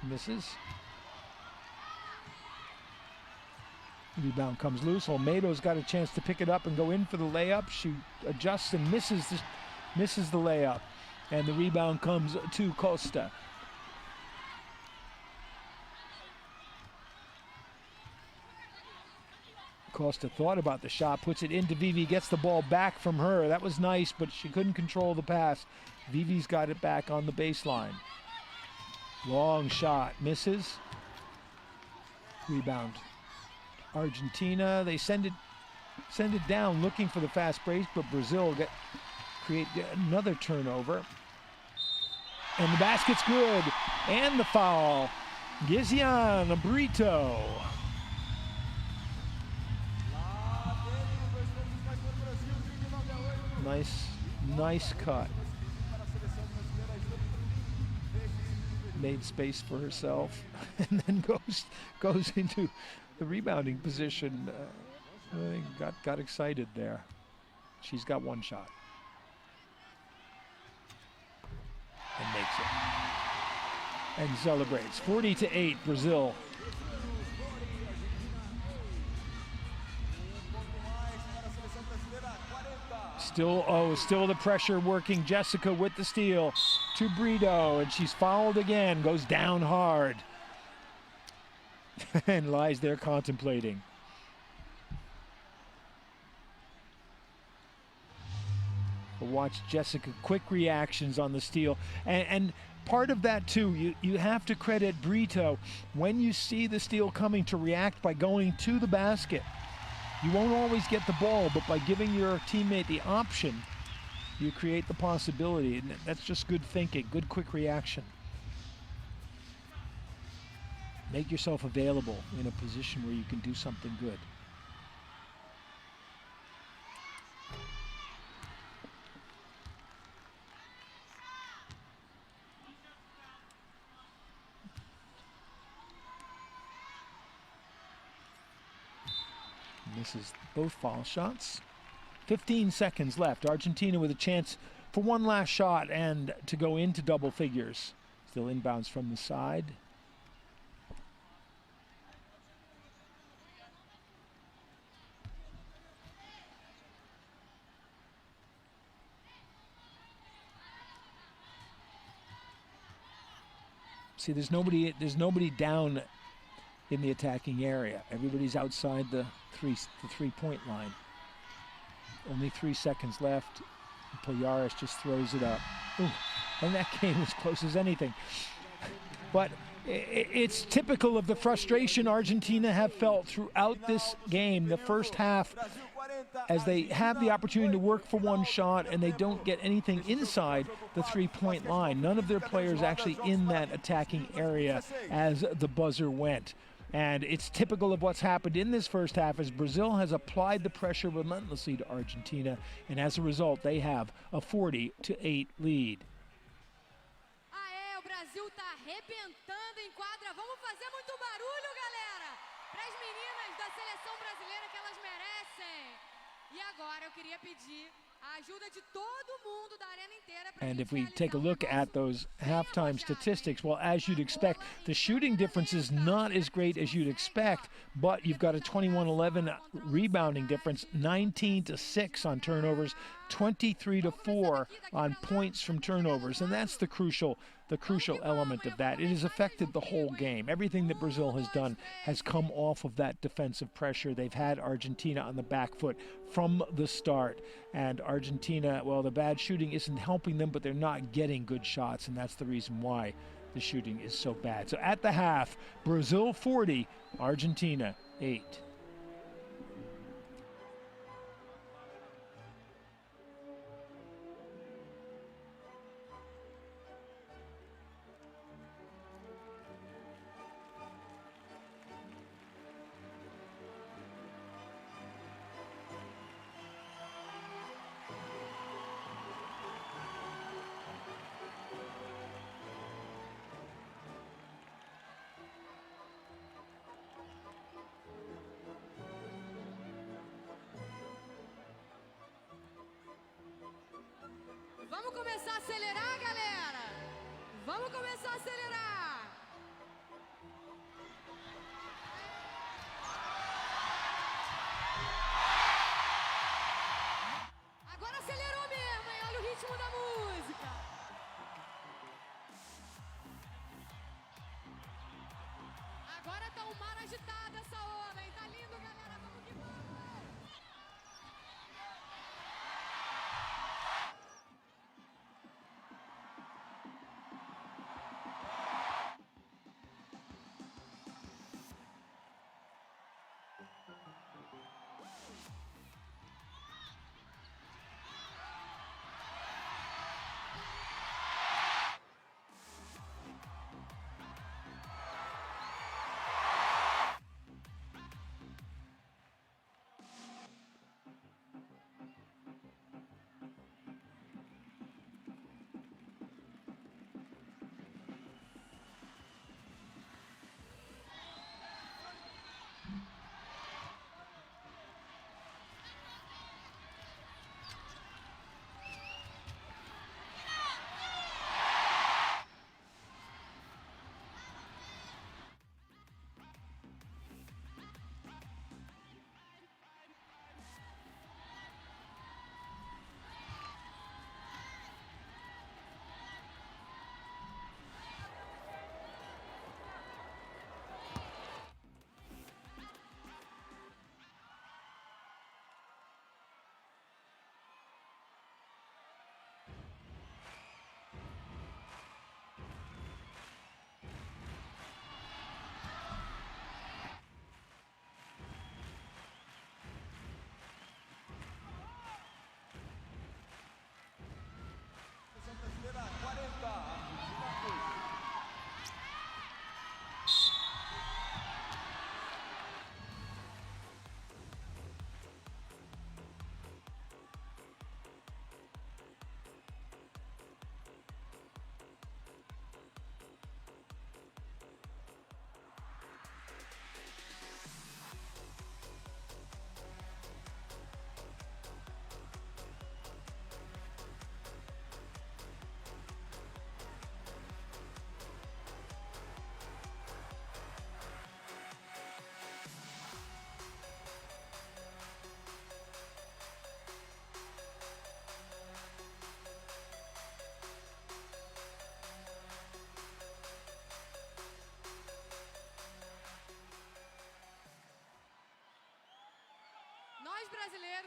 misses. Rebound comes loose. OLMEDO's got a chance to pick it up and go in for the layup. She adjusts and misses the layup. And the rebound comes to Costa. Costa thought about the shot, puts it into Vivi, gets the ball back from her. That was nice, but she couldn't control the pass. Vivi's got it back on the baseline. Long shot, misses. Rebound. Argentina, they send it down looking for the fast break, but Brazil create another turnover. And the basket's good. And the foul. Geisiane Brito. Nice cut. Made space for herself and then goes into the rebounding position. I think got excited there. She's got one shot. And makes it. And celebrates. 40-8 Brazil. Still the pressure working. Jessica with the steal to Brito, and she's fouled again, goes down hard and lies there contemplating. But watch Jessica, quick reactions on the steal. And part of that too, you have to credit Brito when you see the steal coming to react by going to the basket. You won't always get the ball, but by giving your teammate the option, you create the possibility. And that's just good thinking, good quick reaction. Make yourself available in a position where you can do something good. Misses both foul shots. 15 seconds left. Argentina with a chance for one last shot and to go into double figures. Still inbounds from the side. See, there's nobody down in the attacking area. Everybody's outside the three-point line. Only 3 seconds left. Pallares just throws it up. Ooh, and that game was close as anything. But it's typical of the frustration Argentina have felt throughout this game. The first half, as they have the opportunity to work for one shot and they don't get anything inside the three-point line. None of their players actually in that attacking area as the buzzer went. And it's typical of what's happened in this first half as Brazil has applied the pressure relentlessly to Argentina, and as a result, they have a 40-8 lead. O Brasil tá arrebentando em quadra. Vamos fazer muito barulho, galera, para as meninas da seleção brasileira que elas merecem. E agora eu queria pedir a ajuda de todo mundo da arena inteira. And if we take a look at those halftime statistics, well, as you'd expect, the shooting difference is not as great as you'd expect, but you've got a 21-11 rebounding difference, 19-6 on turnovers, 23-4 on points from turnovers, and that's the crucial element of that. It has affected the whole game. Everything that Brazil has done has come off of that defensive pressure. They've had Argentina on the back foot from the start, and Argentina, well, the bad shooting isn't helping them, but they're not getting good shots, and that's the reason why the shooting is so bad. So at the half, Brazil 40, Argentina 8. Vamos começar a acelerar, galera! Vamos começar a acelerar! Agora acelerou mesmo, hein? Olha o ritmo da música! Agora tá um mar agitado essa hora, hein? Tá lindo, galera! Vamos que vamos!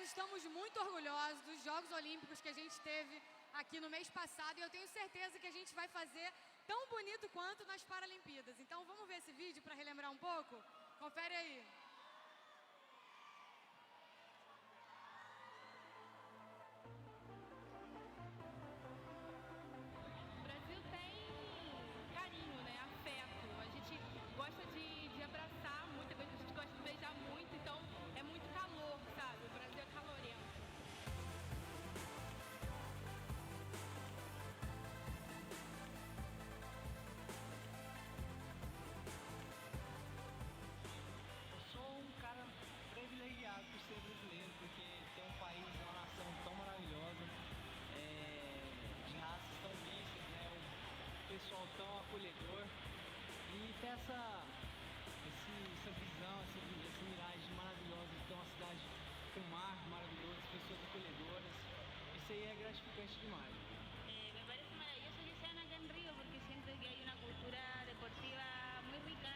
estamos muito orgulhosos dos Jogos Olímpicos que a gente teve aqui no mês passado e eu tenho certeza que a gente vai fazer tão bonito quanto nas Paralimpíadas. Então vamos ver esse vídeo para relembrar um pouco? Confere aí. O Brasil tem carinho, né? Afeto. A gente gosta de abraçar muito, a gente gosta de beijar muito, então é muito calor, sabe? O Brasil é calorento. Eu sou um cara privilegiado por ser brasileiro, porque tem um país, uma nação tão maravilhosa, de raças tão mistas, né? Um pessoal tão acolhedor e ter essa visão, essa miragem maravilhosa de ter uma cidade com mar maravilhoso, pessoas acolhedoras. Isso aí é gratificante demais. Me parece maravilloso que sean acá en Río porque siento que hay una cultura deportiva muy rica,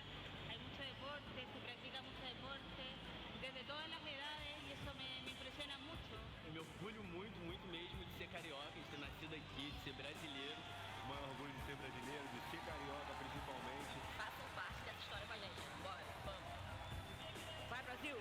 hay mucho deporte, se practica mucho deporte desde todas las edades y eso me impresiona mucho. Eu me orgulho muito, muito mesmo de ser carioca, de ter nascido aqui, de ser brasileiro. O maior orgulho de ser brasileiro, de ser carioca principalmente. Façam parte dessa história com a gente. Bora, vamos. Vai, Brasil!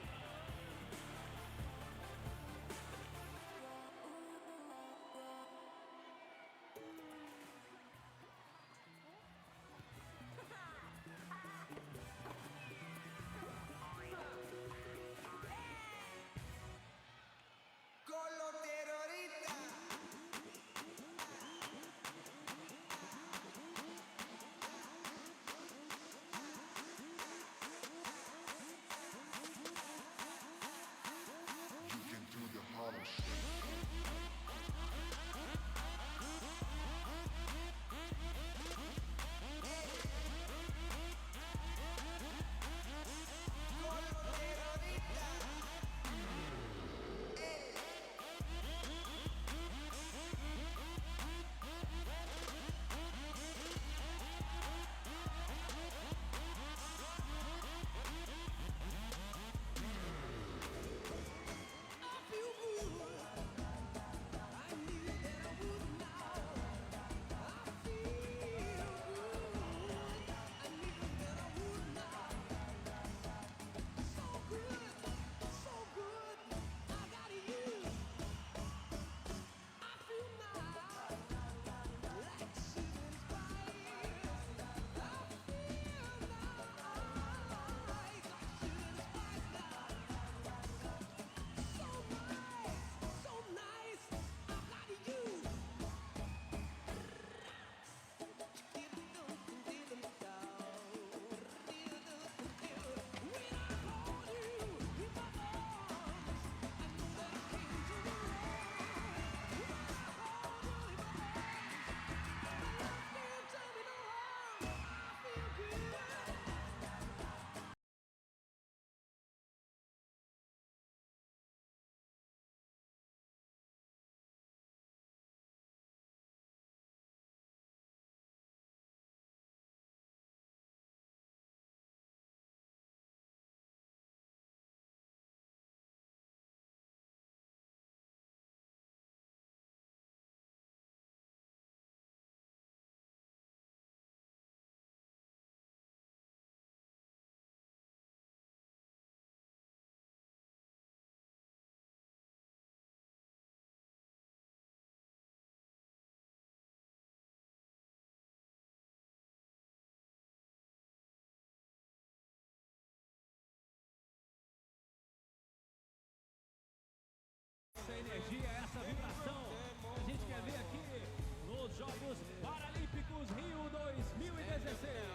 Essa energia, essa vibração que a gente quer ver aqui nos Jogos Paralímpicos Rio 2016.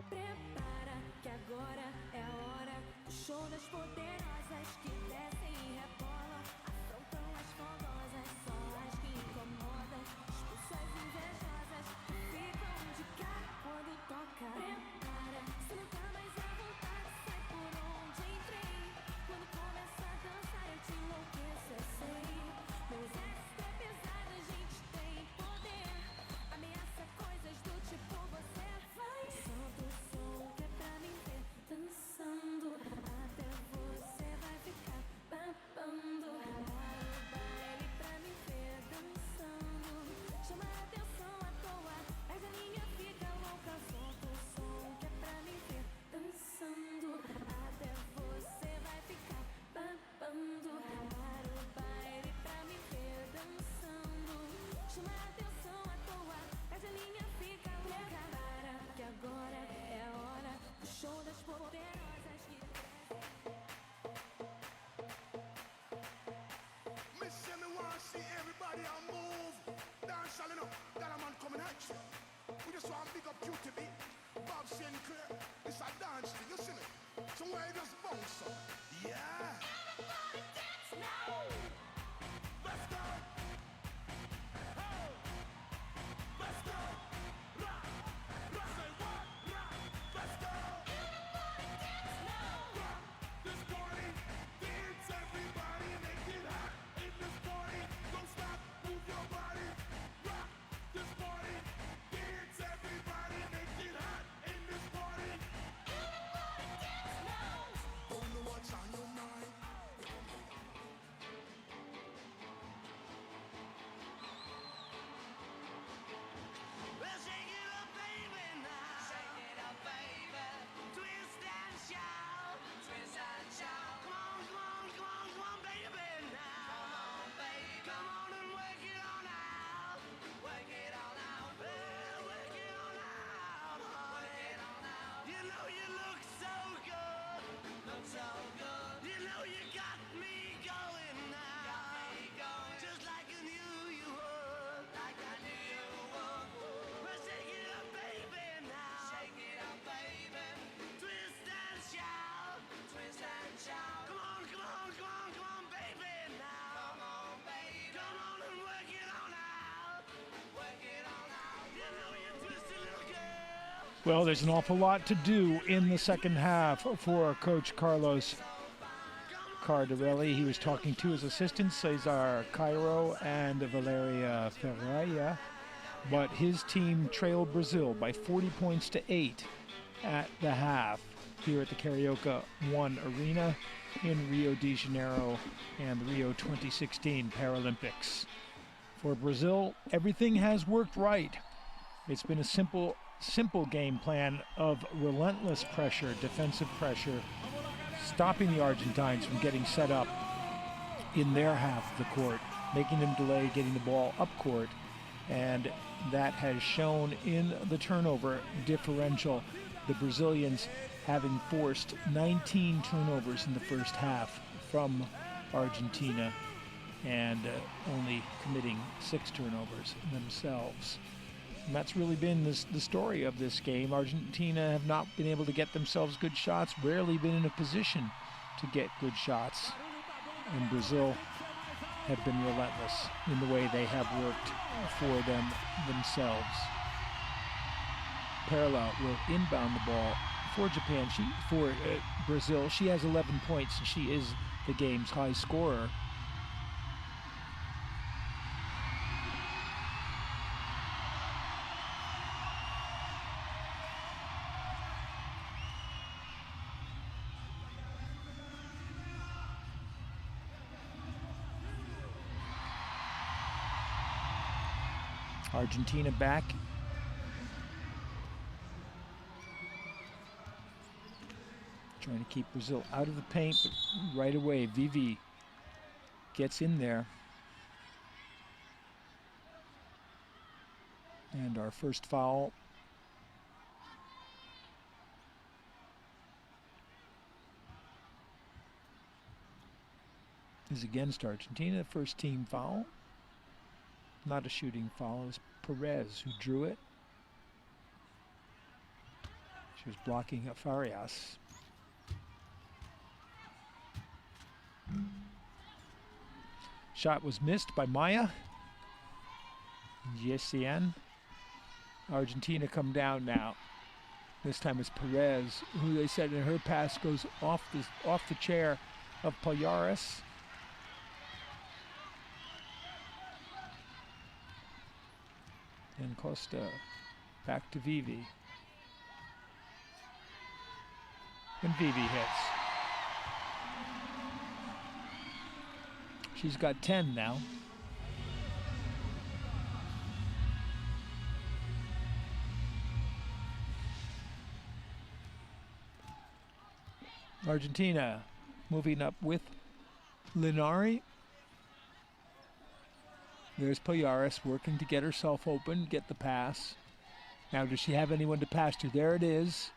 Prepara que agora é a hora do show das poderosas que descem e rebolam, afrontam as fondosas, só as que incomodam, expulsam as invejosas que ficam de cara quando toca. Prepara, se não tá mais à vontade, sai por onde entrei. Quando começa a dançar eu te enlouqueço, eu sei. Meu exército é pesado, a gente tem poder, ameaça coisas do tipo você vai. Solta o som que é pra mim ver dançando, até você vai ficar babando. Para o baile pra mim ver dançando, chama a atenção à toa, mas a minha fica louca. Solta o som que é pra mim ver dançando, até você vai ficar babando. Para o baile pra mim ver dançando, chama a atenção à toa, mas a minha fica louca. Para que agora é a hora do show das poderosas que Me say me want see everybody a move. Dance all enough, that a man coming at you. We just want big up QTB, Bob Sinclair. It's a dance thing, you see me? Somewhere you just bounce up. Yeah. Everybody dance now. Let's go. Hey. Let's go. Rock. Rock. Say what? Rock. Let's go. Everybody dance now. Rock this party. Dance everybody, make it hot in this party. Don't stop, move your body. Rock this party. Dance everybody, make it hot in this party. Everybody dance now. Don't know what's on your mind. Well, shake it up, baby, now. Shake it up, baby. Twist and shout. Twist and shout. Come on, come on, come on, come on, baby, now. Come on, baby. Come on and work it on out. Work it on out. Well, work it on out, honey. Work it on out. You know you look so good. Look so good. You know you got me going now. Got me going. Just like I knew you would. Like I knew you would. Well, shake it up, baby, now. Shake it up, baby. Twist and shout. Twist and shout. Come on, come on, come on, come on, baby, now. Come on, baby. Come on and work it on out. Work it on out. You know you twisted little girl. Well, there's an awful lot to do in the second half for Coach Carlos Cardarelli. He was talking to his assistants, Cesar Cairo and Valeria Ferreira, but his team trailed Brazil by 40 points to 8 at the half here at the Carioca 1 Arena in Rio de Janeiro and the Rio 2016 Paralympics. For Brazil, everything has worked right. It's been a simple game plan of relentless pressure, defensive pressure, stopping the Argentines from getting set up in their half of the court, making them delay getting the ball up court, and that has shown in the turnover differential. The Brazilians having forced 19 turnovers in the first half from Argentina and only committing 6 turnovers themselves. And that's really been the story of this game. Argentina have not been able to get themselves good shots, rarely been in a position to get good shots. And Brazil have been relentless in the way they have worked for them themselves. Perla will inbound the ball for Japan. For Brazil, she has 11 points and she is the game's high scorer. Argentina back. Trying to keep Brazil out of the paint, but right away Vivi gets in there. And our first foul is against Argentina. First team foul. Not a shooting foul. It was Perez who drew it. She was blocking Farias. Shot was missed by MAIA Geisiane. Argentina come down now. This time it's Perez, who they said in her pass goes off the chair of Pallares. And Costa back to Vivi. And Vivi hits. She's got 10 now. Argentina moving up with LINARI. There's Pallares working to get herself open, get the pass. Now does she have anyone to pass to? There it is.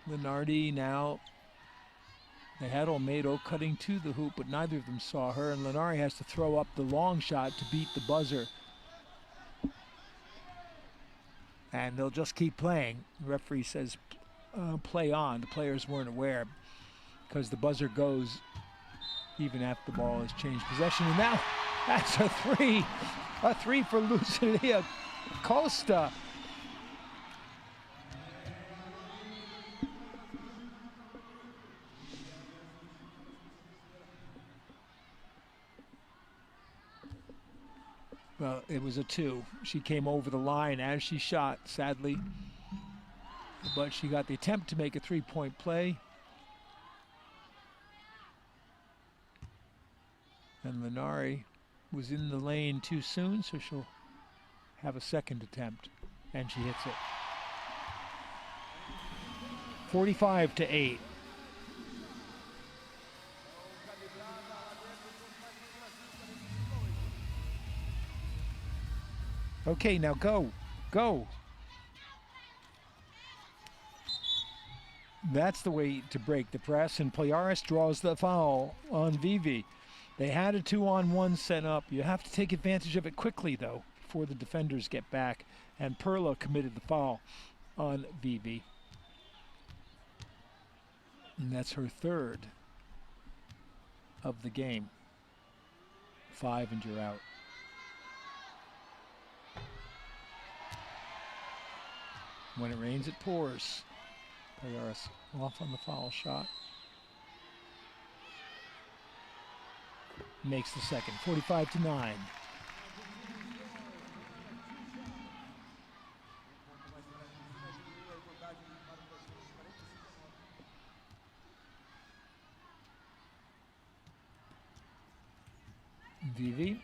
LINARI now. They had Olmedo cutting to the hoop, but neither of them saw her, and LINARI has to throw up the long shot to beat the buzzer. And they'll just keep playing. The referee says play on. The players weren't aware because the buzzer goes even after the ball has changed possession. And now that's a three for Lucilia Costa. Well, it was a 2. She came over the line as she shot, sadly. But she got the attempt to make a 3-point play. And LINARI was in the lane too soon, so she'll have a second attempt. And she hits it. 45-8. Okay, now go. That's the way to break the press, and Pallares draws the foul on Vivi. They had a 2-on-1 set up. You have to take advantage of it quickly, though, before the defenders get back. And Perla committed the foul on Vivi. And that's her third of the game. 5 and you're out. When it rains, it pours. Pallares off on the foul shot. Makes the second, 45-9. Vivi.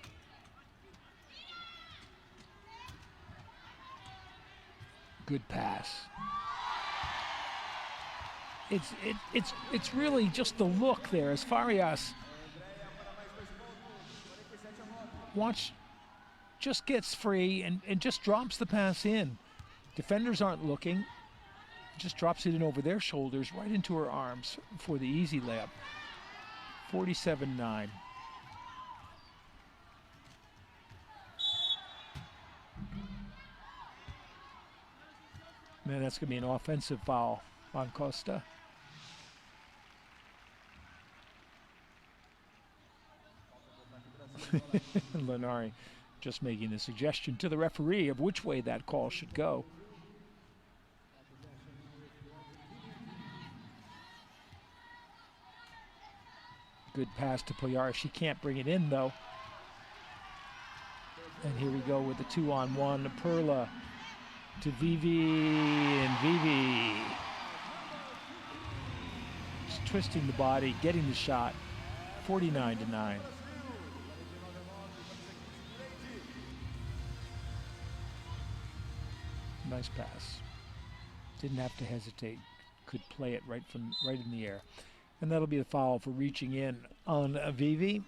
Good pass. It's really just the look there as Farias just gets free and just drops the pass in. Defenders aren't looking. Just drops it in over their shoulders right into her arms for the easy layup. 47-9. Man, that's going to be an offensive foul on Costa. LINARI just making a suggestion to the referee of which way that call should go. Good pass to Pallares. She can't bring it in, though. And here we go with the 2-on-1. Perla to Vivi, and Vivi just twisting the body, getting the shot. 49-9. Nice pass. Didn't have to hesitate. Could play it right in the air. And that'll be the foul for reaching in on Vivi.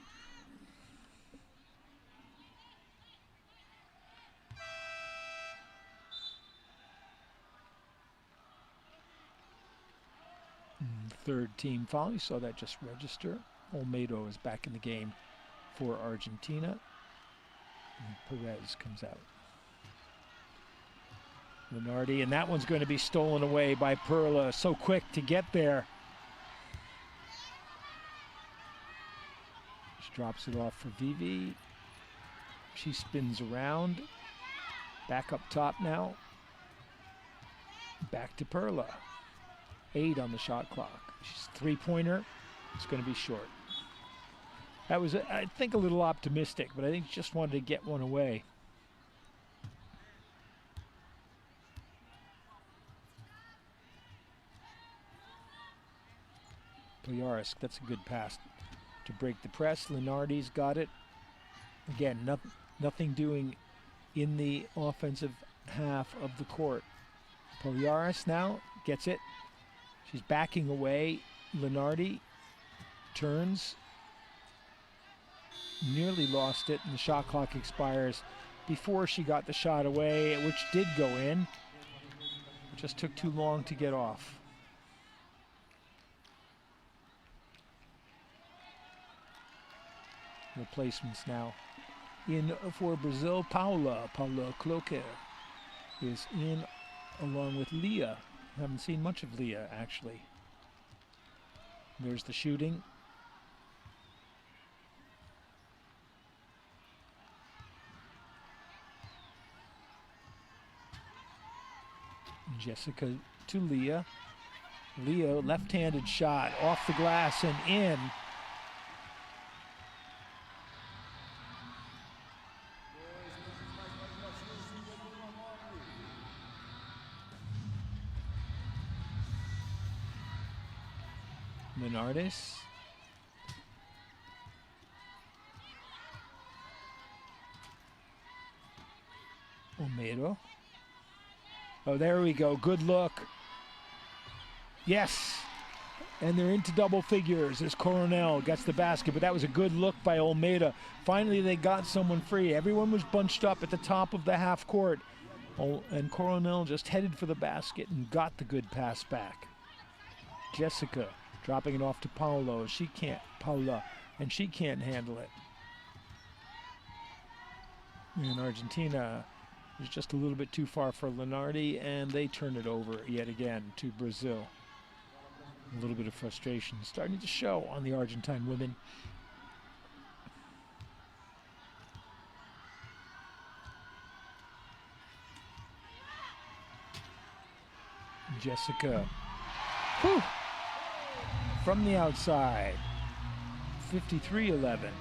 third team foul. You saw that just register. Olmedo is back in the game for Argentina. And Perez comes out. Lenardi, and that one's going to be stolen away by Perla. So quick to get there. She drops it off for Vivi. She spins around. Back up top now. Back to Perla. 8 on the shot clock. She's three-pointer. It's going to be short. That was, I think, a little optimistic, but I think she just wanted to get one away. Pallares, that's a good pass to break the press. Lenardi's got it. Again, nothing doing in the offensive half of the court. Pallares now gets it. She's backing away. Lenardi turns. Nearly lost it, and the shot clock expires before she got the shot away, which did go in. It just took too long to get off. Replacements now in for Brazil. Paola KLOKLER is in along with Lia. Haven't seen much of Lia, actually. There's the shooting. Jessica to Lia. Lia, left-handed shot off the glass and in. Menardis. Olmedo. Oh, there we go. Good look. Yes. And they're into double figures as Coronel gets the basket, but that was a good look by Olmedo. Finally, they got someone free. Everyone was bunched up at the top of the half court. And Coronel just headed for the basket and got the good pass back. Jessica dropping it off to Paola, and she can't handle it. And Argentina is just a little bit too far for Lenardi, and they turn it over yet again to Brazil. A little bit of frustration starting to show on the Argentine women. Jessica. Whew. From the outside, 53-11.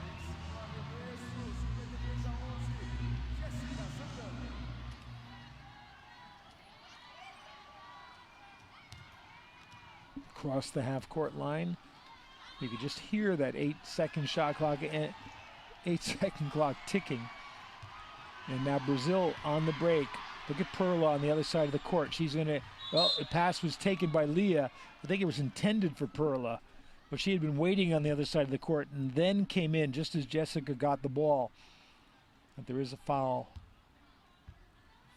Across the half-court line, you could just hear that 8-second shot clock, 8-second clock ticking. And now Brazil on the break. Look at Perla on the other side of the court. She's gonna, well, the pass was taken by Lia. I think it was intended for Perla, but she had been waiting on the other side of the court and then came in just as Jessica got the ball. But there is a foul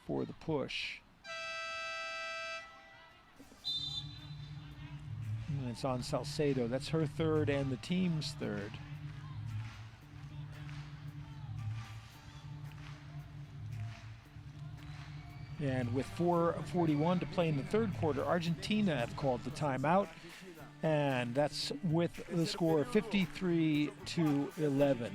for the push. And it's on Salcedo. That's her third and the team's third. And with 4:41 to play in the third quarter, Argentina have called the timeout. And that's with the score 53-11.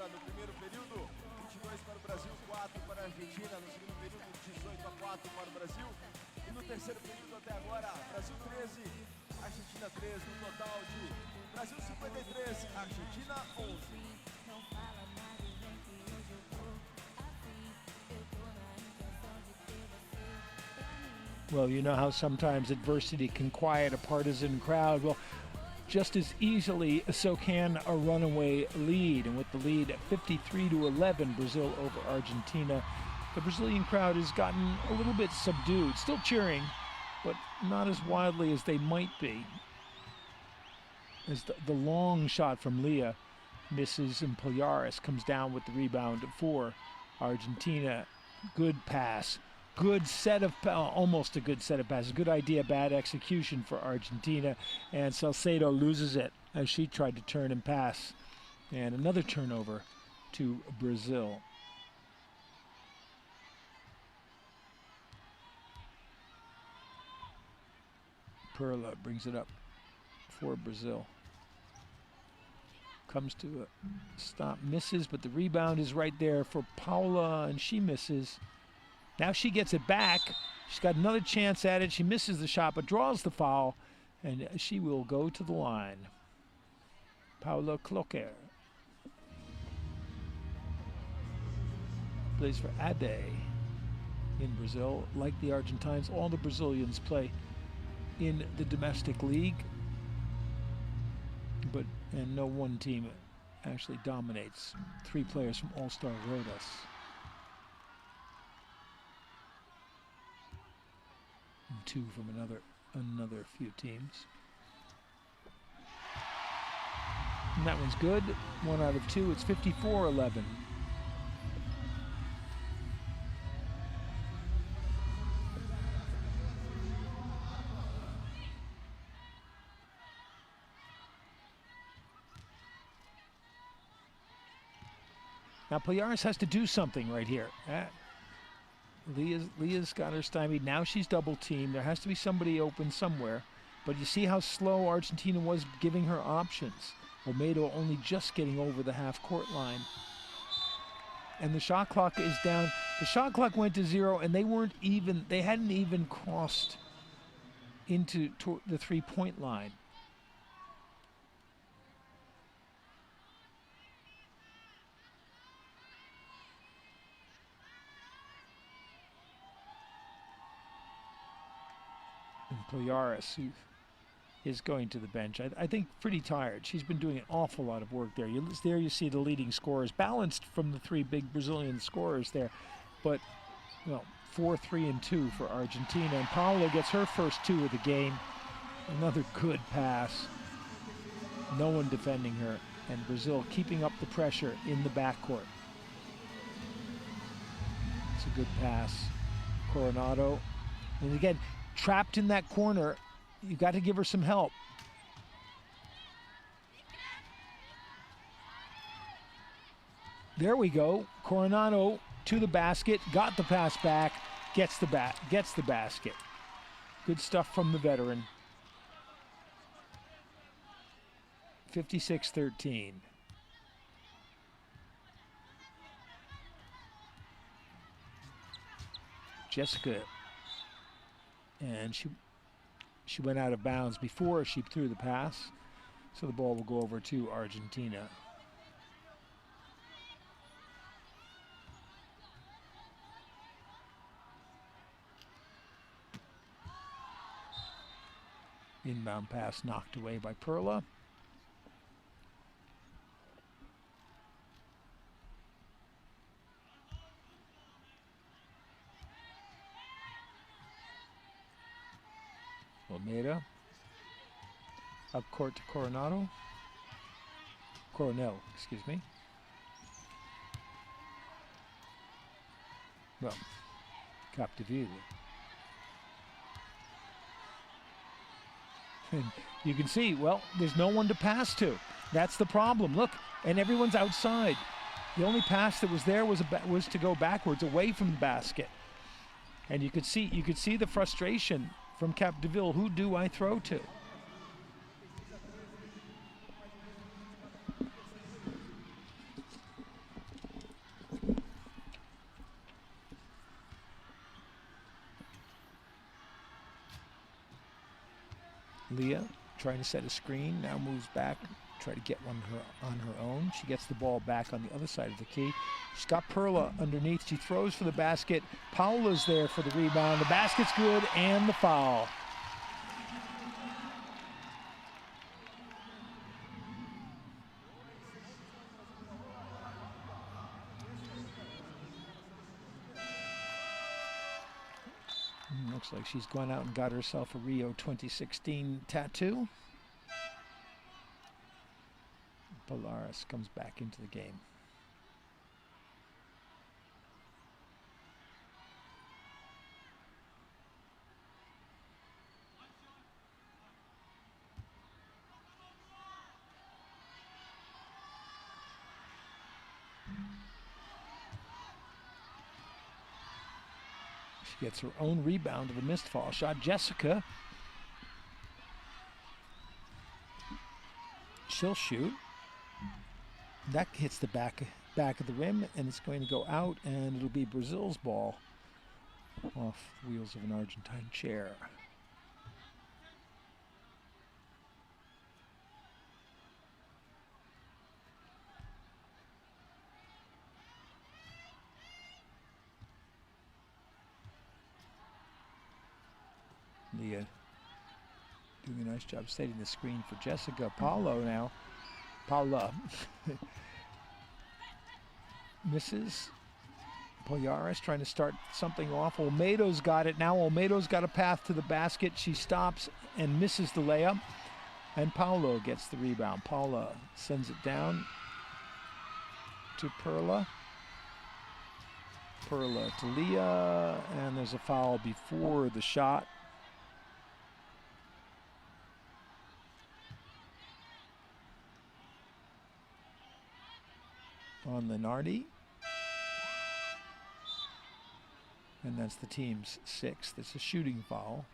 No primeiro período, 22 para o Brasil, 4 para a Argentina. No segundo período, 18-4 para o Brasil. E no terceiro período até agora, Brasil 13, Argentina 13. No total de Brasil 53, Argentina 11. Well, you know how sometimes adversity can quiet a partisan crowd. Well, just as easily so can a runaway lead. And with the lead at 53-11, Brazil over Argentina, the Brazilian crowd has gotten a little bit subdued, still cheering, but not as wildly as they might be. As the long shot from Lia misses, and Pallares comes down with the rebound for Argentina. Good pass, good set of, almost a good set of passes, good idea, bad execution for Argentina, and Salcedo loses it as she tried to turn and pass, and another turnover to Brazil. Perla brings it up for Brazil. Comes to a stop, misses, but the rebound is right there for Paola, and she misses. Now she gets it back. She's got another chance at it. She misses the shot, but draws the foul, and she will go to the line. Paola KLOKLER plays for AD in Brazil. Like the Argentines, all the Brazilians play in the domestic league, and no one team actually dominates. 3 players from All-Star Rodas. And 2 from another few teams. And that one's good. 1 out of 2. It's 54-11. Now Pallares has to do something right here. Lia's got her stymied. Now she's double teamed. There has to be somebody open somewhere. But you see how slow Argentina was giving her options. OLMEDO only just getting over the half-court line. And the shot clock is down. The shot clock went to 0, and they hadn't even crossed into the 3-point line. Pallares, who is going to the bench, I think pretty tired. She's been doing an awful lot of work there. There you see the leading scorers, balanced from the 3 big Brazilian scorers there. But, well, 4, 3, and 2 for Argentina. And Paola gets her first 2 of the game. Another good pass. No one defending her. And Brazil keeping up the pressure in the backcourt. It's a good pass. Coronado. And again, trapped in that corner, you got to give her some help. There we go. Coronado to the basket, got the pass back, gets the basket. Good stuff from the veteran. 56-13. Jessica, and she went out of bounds before she threw the pass, so the ball will go over to Argentina. Inbound pass knocked away by Perla. Almeida, up court to Coronel, excuse me. Well, CAPDEVILLE. And you can see, well, there's no one to pass to. That's the problem. Look, and everyone's outside. The only pass that was there was to go backwards, away from the basket. And you could see the frustration from CAPDEVILLE. Who do I throw to? Lia trying to set a screen, now moves back, try to get one on her own. She gets the ball back on the other side of the key. She's got Perla underneath. She throws for the basket. Paola's there for the rebound. The basket's good and the foul. Looks like she's gone out and got herself a Rio 2016 tattoo. Pallares comes back into the game. She gets her own rebound of the missed foul shot. Jessica, she'll shoot. That hits the back of the rim, and it's going to go out, and it'll be Brazil's ball off the wheels of an Argentine chair. Lia doing a nice job setting the screen for Jessica. Paola misses. Pallares trying to start something off. Olmedo's got it now. Olmedo's got a path to the basket. She stops and misses the layup. And Paolo gets the rebound. Paola sends it down to Perla. Perla to Lia. And there's a foul before the shot. On LINARI. And that's the team's sixth. It's a shooting foul.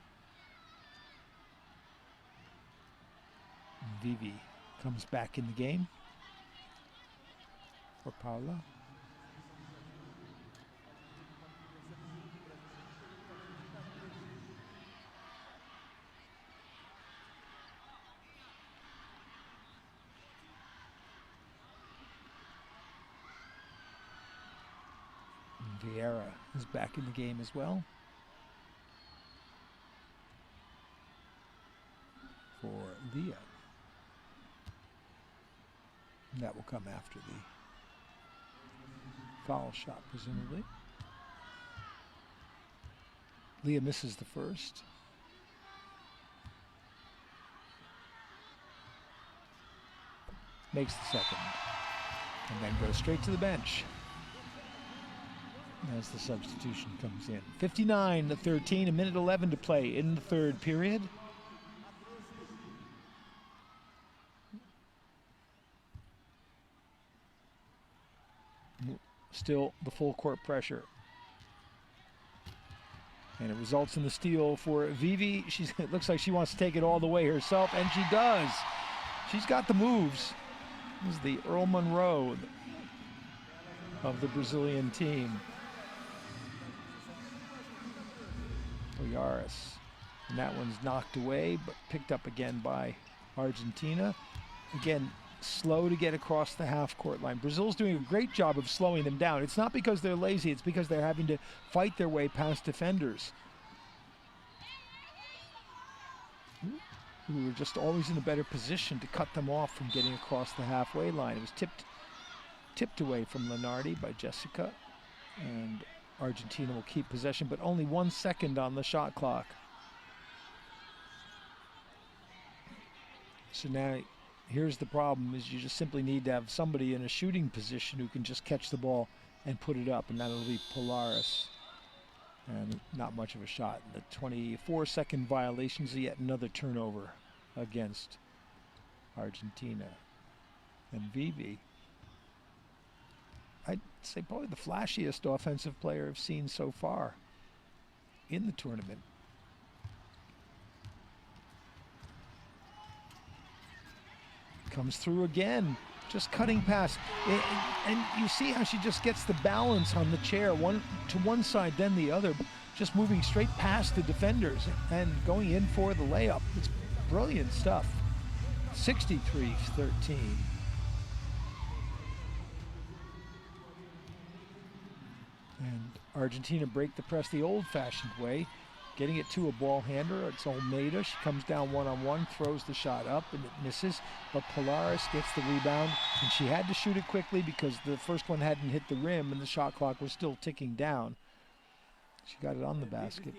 Vivi comes back in the game for Paola. VIEIRA is back in the game as well for Lia. And that will come after the foul shot, presumably. Lia misses the first. Makes the second. And then goes straight to the bench as the substitution comes in. 59-13, a minute 11 to play in the third period. Still the full court pressure. And it results in the steal for Vivi. It looks like she wants to take it all the way herself, and she does. She's got the moves. This is the Earl Monroe of the Brazilian team. Pallares. And that one's knocked away, but picked up again by Argentina. Again, slow to get across the half-court line. Brazil's doing a great job of slowing them down. It's not because they're lazy, it's because they're having to fight their way past defenders who are just always in a better position to cut them off from getting across the halfway line. It was tipped away from LINARI by Jessica, and Argentina will keep possession, but only 1 second on the shot clock. So now here's the problem, is you just simply need to have somebody in a shooting position who can just catch the ball and put it up, and that'll be Pallares. And not much of a shot. The 24-second violations, yet another turnover against Argentina. And Vivi, I'd say probably the flashiest offensive player I've seen so far in the tournament. Comes through again, just cutting past. And you see how she just gets the balance on the chair, one to one side, then the other, just moving straight past the defenders and going in for the layup. It's brilliant stuff. 63-13. And Argentina break the press the old-fashioned way, getting it to a ball handler. It's Olmedo. She comes down one-on-one, throws the shot up, and it misses. But Pallares gets the rebound, and she had to shoot it quickly because the first one hadn't hit the rim, and the shot clock was still ticking down. She got it on the basket,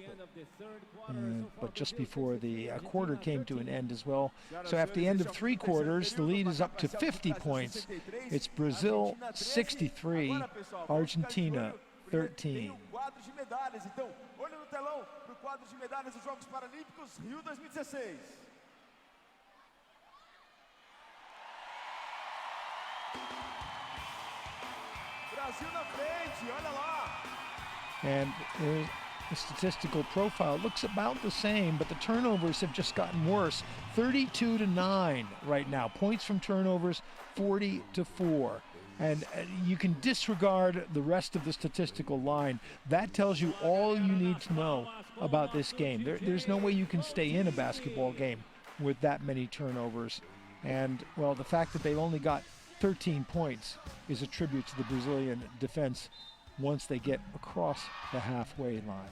but just before the quarter came to an end as well. So after the end of 3 quarters, the lead is up to 50 points. It's Brazil 63, Argentina 13. Quadro de medalhas, então, olha no telão para o quadro de medalhas dos Jogos Paralímpicos Rio 2016. Brasil na frente, olha lá. And the statistical profile looks about the same, but the turnovers have just gotten worse. 32-9 right now. Points from turnovers, 40-4. And you can disregard the rest of the statistical line. That tells you all you need to know about this game. There's no way you can stay in a basketball game with that many turnovers. And, well, the fact that they've only got 13 points is a tribute to the Brazilian defense once they get across the halfway line.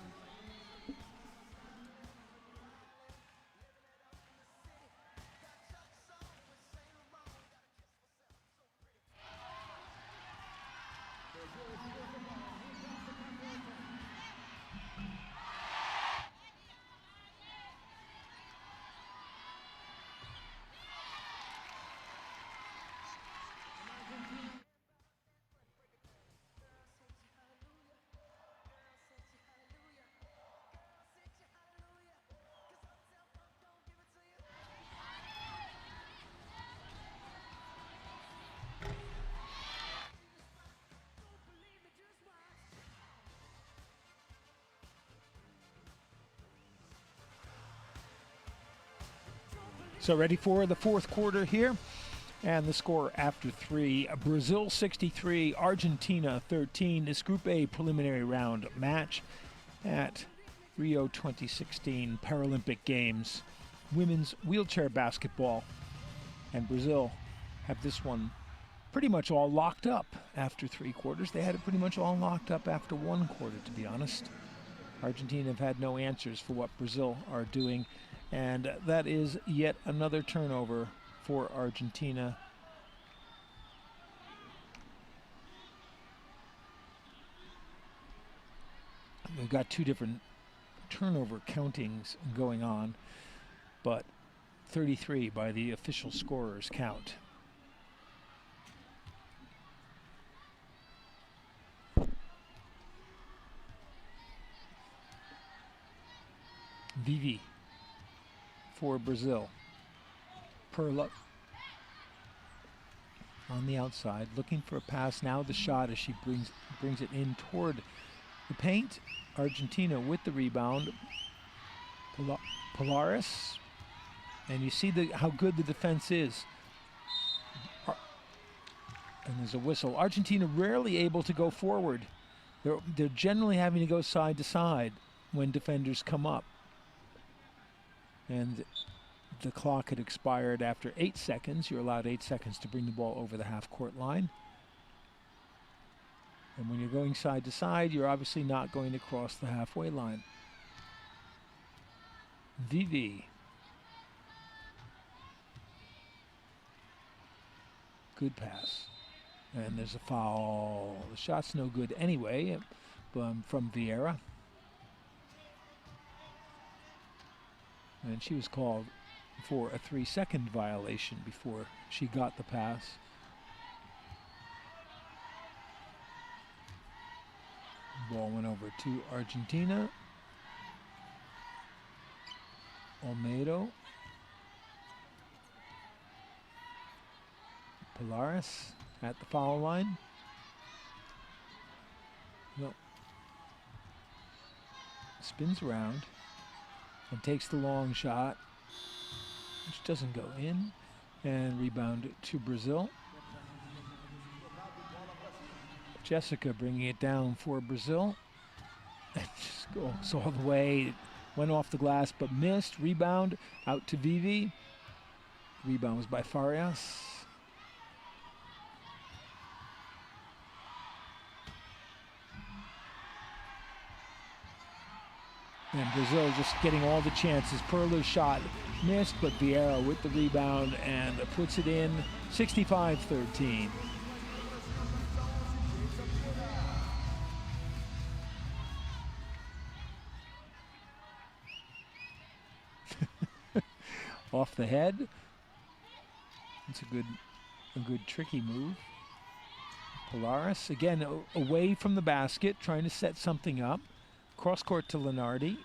So ready for the 4th quarter here. And the score after 3, Brazil 63, Argentina 13. This Group A preliminary round match at Rio 2016 Paralympic Games. Women's wheelchair basketball. And Brazil have this one pretty much all locked up after 3 quarters. They had it pretty much all locked up after 1 quarter, to be honest. Argentina have had no answers for what Brazil are doing. And that is yet another turnover for Argentina. We've got 2 different turnover countings going on, but 33 by the official scorers count. Vivi for Brazil. Perla on the outside, looking for a pass. Now the shot as she brings it in toward the paint. Argentina with the rebound. Pallares, and you see how good the defense is. And there's a whistle. Argentina rarely able to go forward. They're generally having to go side to side when defenders come up. And the clock had expired after 8 seconds. You're allowed 8 seconds to bring the ball over the half-court line. And when you're going side to side, you're obviously not going to cross the halfway line. Vivi. Good pass. And there's a foul. The shot's no good anyway from VIEIRA. And she was called for a 3-second violation before she got the pass. Ball went over to Argentina. OLMEDO. Pallares at the foul line. No. Spins around and takes the long shot, which doesn't go in, and rebound to Brazil. Jessica bringing it down for Brazil. And just goes all the way, went off the glass but missed. Rebound out to Vivi. Rebound was by FARIAS. And Brazil just getting all the chances. Perla's shot missed, but VIEIRA with the rebound and puts it in. 65-13. off the head. It's a good tricky move. Pallares, again, away from the basket, trying to set something up. Cross court to Linardi.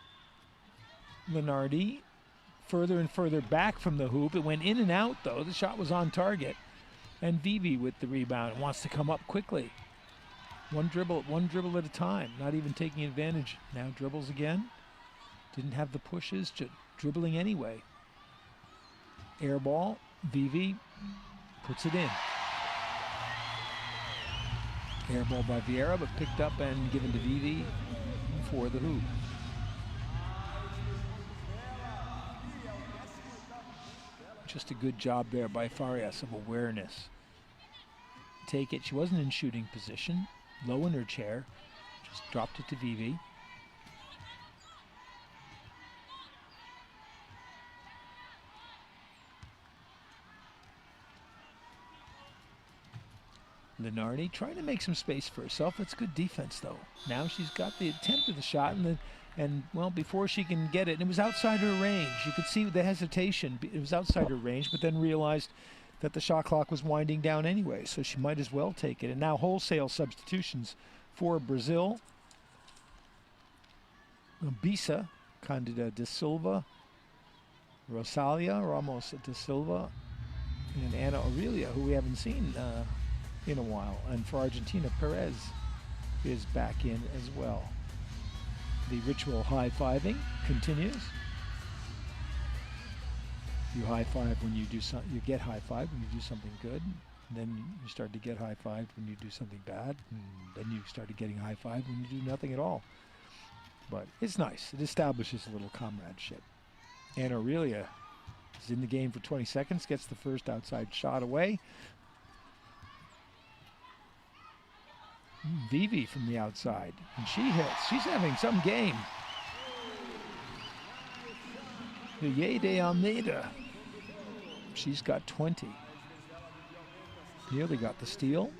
Linardi, further and further back from the hoop. It went in and out, though. The shot was on target. And Vivi with the rebound, wants to come up quickly. One dribble at a time, not even taking advantage. Now dribbles again. Didn't have the pushes, just dribbling anyway. Air ball, Vivi puts it in. Air ball by Vieira, but picked up and given to Vivi for the hoop. Just a good job there by Farias of awareness. Take it, she wasn't in shooting position, low in her chair, just dropped it to Vivi. Linardi trying to make some space for herself. It's good defense, though. Now she's got the attempt of the shot, and well, before she can get it, and it was outside her range. You could see the hesitation. It was outside her range, but then realized that the shot clock was winding down anyway, so she might as well take it. And now wholesale substitutions for Brazil. Bisa, Candida de Silva, Rosalia, Ramos de Silva, and Ana Aurelia, who we haven't seen in a while. And for Argentina, Perez is back in as well. The ritual high-fiving continues. You high-five when you do something, you get high-five when you do something good, and then you start to get high-fived when you do something bad, and then you started getting high-fived when you do nothing at all. But it's nice. It establishes a little comradeship. And Aurelia is in the game for 20 seconds, gets the first outside shot away. Vivi from the outside, and she hits. She's having some game. Vileide Almeida, she's got 20. Nearly got the steal.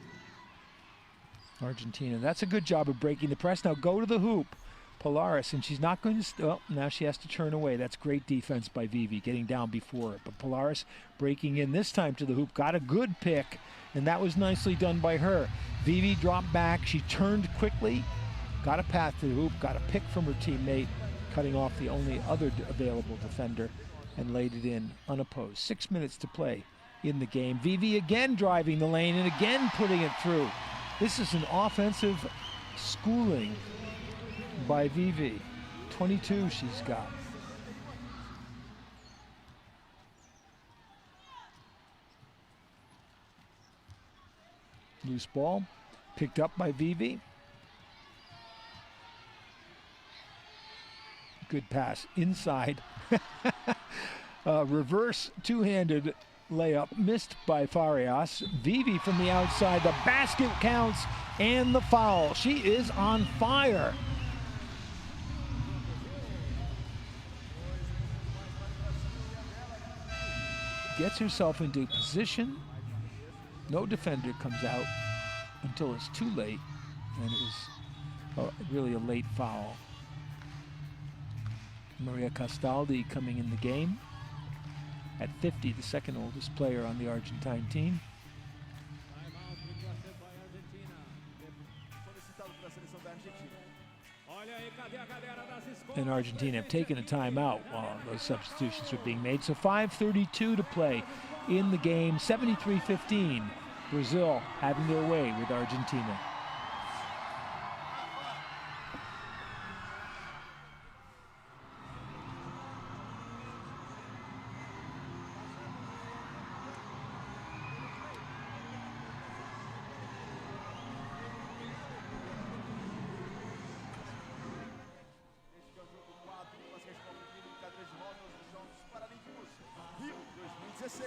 Argentina, that's a good job of breaking the press. Now go to the hoop. Pallares, and she's not going to, well, now she has to turn away. That's great defense by Vivi, getting down before it. But Pallares breaking in this time to the hoop, got a good pick, and that was nicely done by her. Vivi dropped back, she turned quickly, got a path to the hoop, got a pick from her teammate, cutting off the only other available defender, and laid it in unopposed. 6 minutes to play in the game. Vivi again driving the lane and again putting it through. This is an offensive schooling by Vivi. 22 she's got. Loose ball, picked up by Vivi. Good pass inside. Reverse two-handed layup missed by Farias. Vivi from the outside, the basket counts and the foul. She is on fire. Gets herself into position. No defender comes out until it's too late, and it was really a late foul. Maria Castaldi coming in the game at 50, the second oldest player on the Argentine team. And Argentina have taken a timeout while those substitutions were being made. So 5:32 to play in the game, 73-15. Brazil having their way with Argentina. Rio 2016.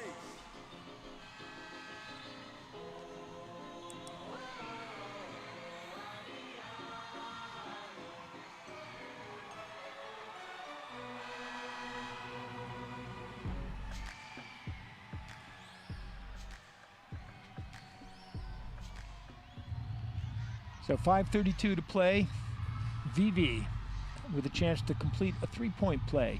So 5:32 to play. Vivi with a chance to complete a three-point play.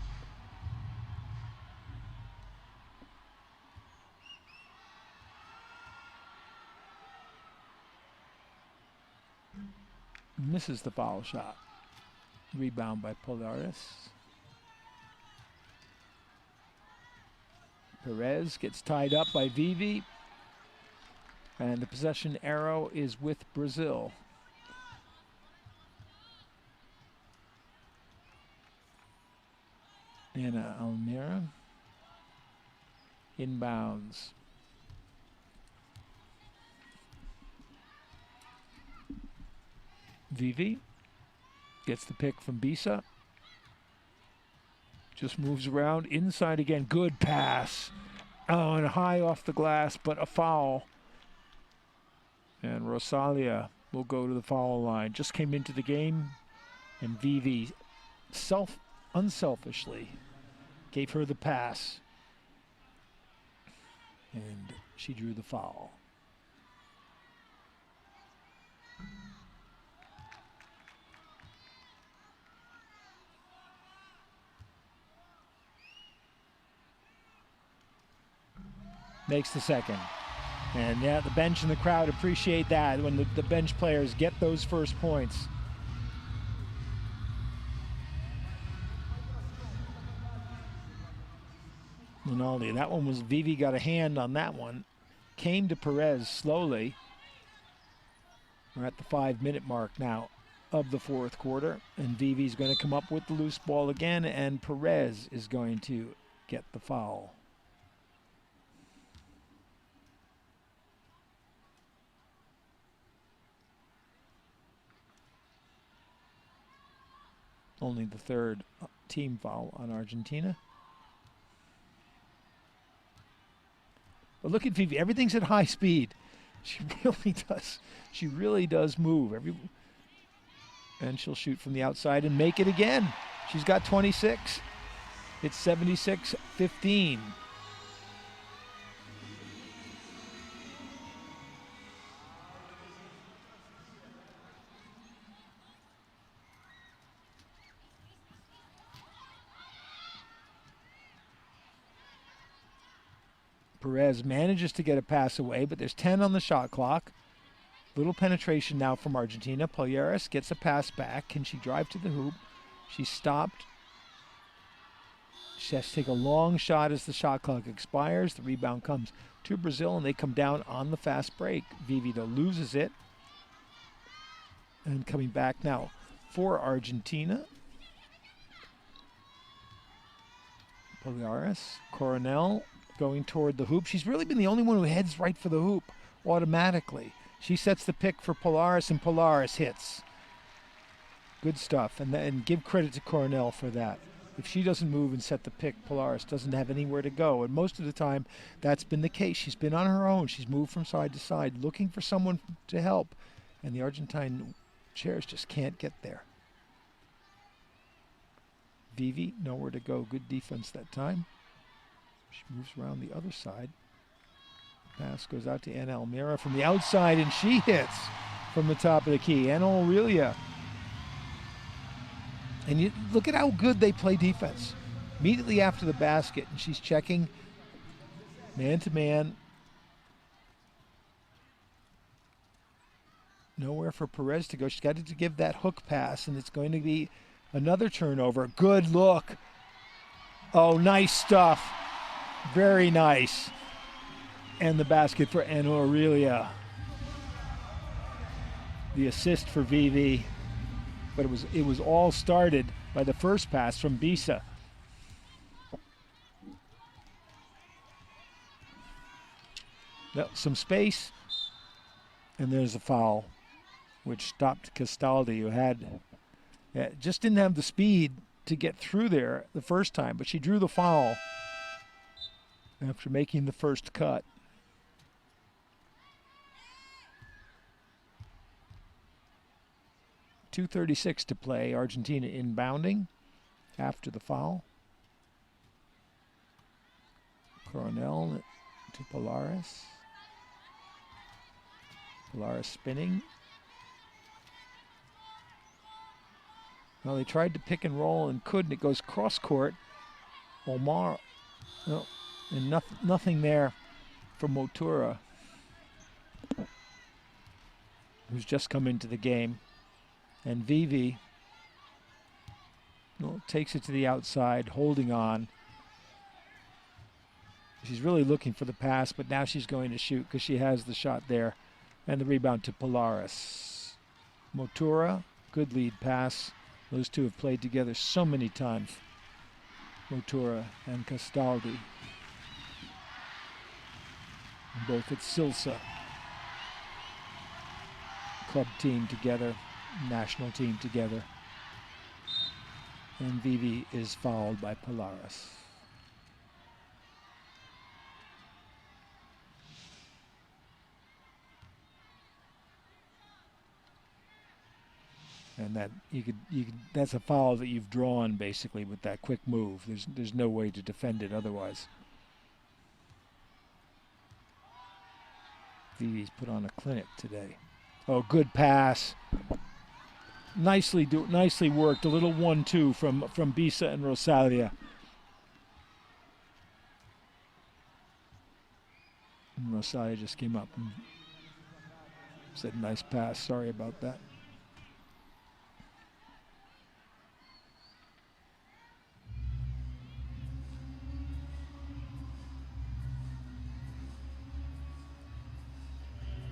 Misses the foul shot. Rebound by Pallares. Perez gets tied up by Vivi. And the possession arrow is with Brazil. Ana Almeida. Inbounds. Vivi gets the pick from Bisa. Just moves around inside again. Good pass. Oh, and high off the glass, but a foul. And Rosalia will go to the foul line. Just came into the game, and Vivi unselfishly gave her the pass. And she drew the foul. Makes the second. And yeah, the bench and the crowd appreciate that when the bench players get those first points. Rinaldi, that one was, Vivi got a hand on that one. Came to Perez slowly. We're at the 5-minute mark now of the fourth quarter. And Vivi's going to come up with the loose ball again, and Perez is going to get the foul. Only the third team foul on Argentina. But look at Vivi, everything's at high speed. She really does move. And she'll shoot from the outside and make it again. She's got 26. It's 76-15. Perez manages to get a pass away, but there's 10 on the shot clock. Little penetration now from Argentina. Pallares gets a pass back. Can she drive to the hoop? She's stopped. She has to take a long shot as the shot clock expires. The rebound comes to Brazil, and they come down on the fast break. Vivi, though, loses it. And coming back now for Argentina. Pallares, Coronel, going toward the hoop. She's really been the only one who heads right for the hoop automatically. She sets the pick for Pallares, and Pallares hits. Good stuff, and give credit to Coronel for that. If she doesn't move and set the pick, Pallares doesn't have anywhere to go, and most of the time that's been the case. She's been on her own. She's moved from side to side, looking for someone to help, and the Argentine chairs just can't get there. Vivi, nowhere to go. Good defense that time. She moves around the other side. Pass goes out to Ana Almeida from the outside, and she hits from the top of the key. Ana Aurelia. And you look at how good they play defense. Immediately after the basket, and she's checking man to man. Nowhere for Perez to go. She's got to give that hook pass, and it's going to be another turnover. Good look. Oh, nice stuff. Very nice. And the basket for Ana Aurelia. The assist for Vivi. But it was all started by the first pass from Bisa. Some space. And there's a foul, which stopped Castaldi, who just didn't have the speed to get through there the first time, but she drew the foul after making the first cut. .236 to play. Argentina inbounding after the foul. Coronel to Pallares. Pallares spinning. Well, they tried to pick and roll and couldn't. It goes cross court. Omar, no, and nothing there for MOTURA, who's just come into the game. And Vivi takes it to the outside, holding on. She's really looking for the pass, but now she's going to shoot because she has the shot there. And the rebound to PALLARES. MOTURA, good lead pass. Those two have played together so many times. MOTURA and CASTALDI. Both at SILSA. Club team together, national team together. And Vivi is fouled by PALLARES. And that that's a foul that you've drawn basically with that quick move. There's no way to defend it otherwise. Vivi's put on a clinic today. Oh, good pass. Nicely worked. A little 1-2 from Bisa and Rosalia. And Rosalia just came up and said, "Nice pass. Sorry about that."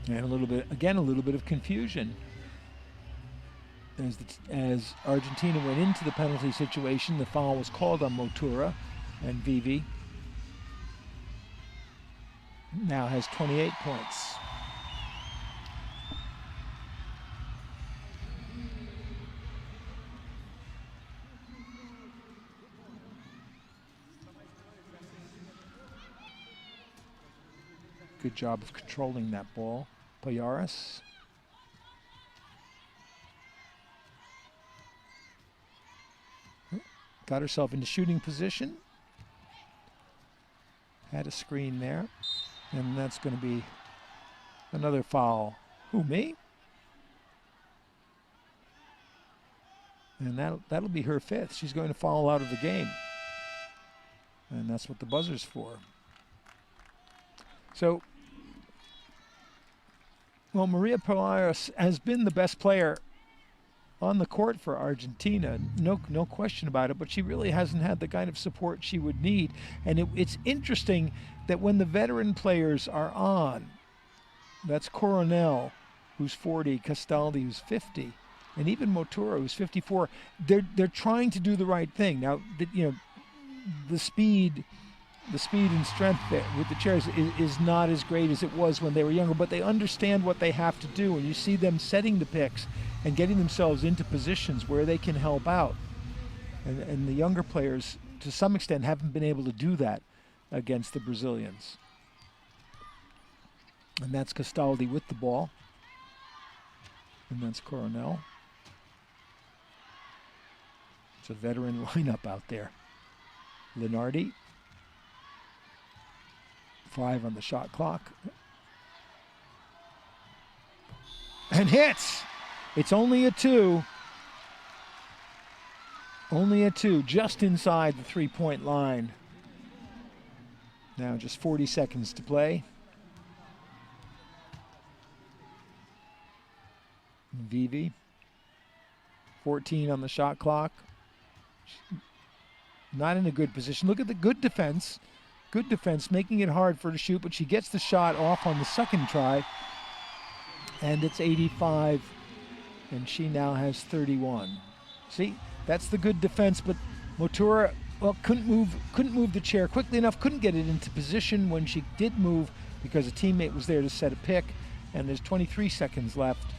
And a little bit of confusion. As Argentina went into the penalty situation, the foul was called on MOTURA, and Vivi now has 28 points. Good job of controlling that ball. PALLARES. Got herself into shooting position. Had a screen there. And that's going to be another foul. Who, me? And that'll be her fifth. She's going to foul out of the game. And that's what the buzzer's for. So, well, Maria PALLARES has been the best player on the court for Argentina, no question about it, but she really hasn't had the kind of support she would need. And it's interesting that when the veteran players are on, that's Coronel, who's 40, Castaldi, who's 50, and even MOTURA, who's 54, they're trying to do the right thing. Now, the speed and strength there with the chairs is not as great as it was when they were younger, but they understand what they have to do, and you see them setting the picks and getting themselves into positions where they can help out. And the younger players, to some extent, haven't been able to do that against the Brazilians. And that's Castaldi with the ball. And that's Coronel. It's a veteran lineup out there. Linardi. 5 on the shot clock. And hits! It's only a 2. Only a 2, just inside the 3-point line. Now just 40 seconds to play. Vivi. 14 on the shot clock. Not in a good position. Look at the good defense. Good defense, making it hard for her to shoot, but she gets the shot off on the second try. And it's 85. And she now has 31. See, that's the good defense, but MOTURA, well, couldn't move the chair quickly enough, couldn't get it into position when she did move because a teammate was there to set a pick, and there's 23 seconds left,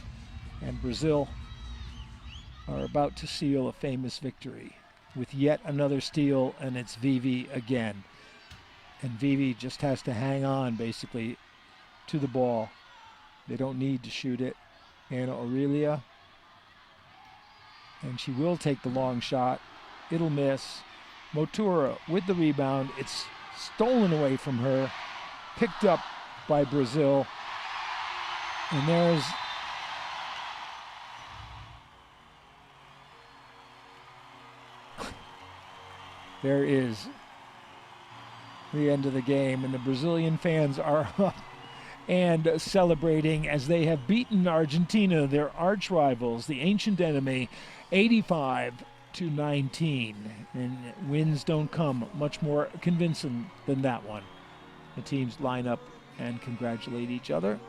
and Brazil are about to seal a famous victory with yet another steal, and it's Vivi again. And Vivi just has to hang on, basically, to the ball. They don't need to shoot it. Ana Aurelia. And she will take the long shot. It'll miss. MOTURA with the rebound. It's stolen away from her. Picked up by Brazil. And there is the end of the game. And the Brazilian fans are up and celebrating as they have beaten Argentina, their arch rivals, the ancient enemy, 85-19. And wins don't come much more convincing than that one. The teams line up and congratulate each other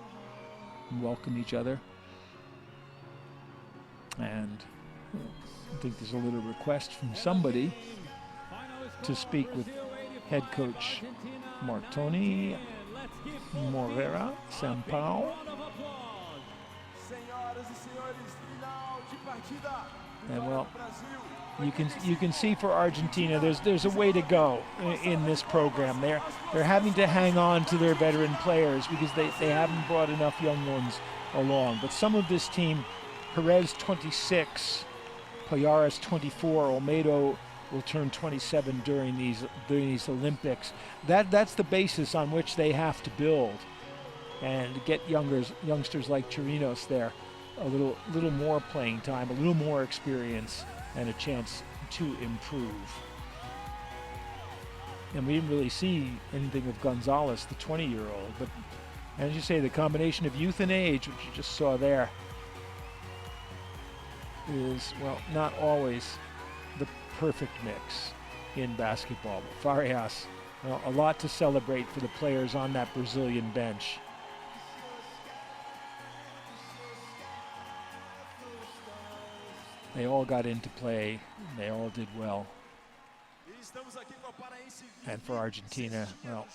and welcome each other. And I think there's a little request from somebody to speak with head coach Martoni, Moreira, SAMPAIO. And well, you can see for Argentina there's a way to go in this program. They're having to hang on to their veteran players because they haven't brought enough young ones along. But some of this team, PEREZ 26, Pallares 24, Olmedo will turn 27 during these Olympics. That's the basis on which they have to build and get youngsters like Chirinos there a little more playing time, a little more experience, and a chance to improve. And we didn't really see anything of Gonzalez, the 20-year-old, but as you say, the combination of youth and age, which you just saw there, is, well, not always the perfect mix in basketball. But Farias, well, a lot to celebrate for the players on that Brazilian bench. They all got into play, they all did well. And for Argentina, well,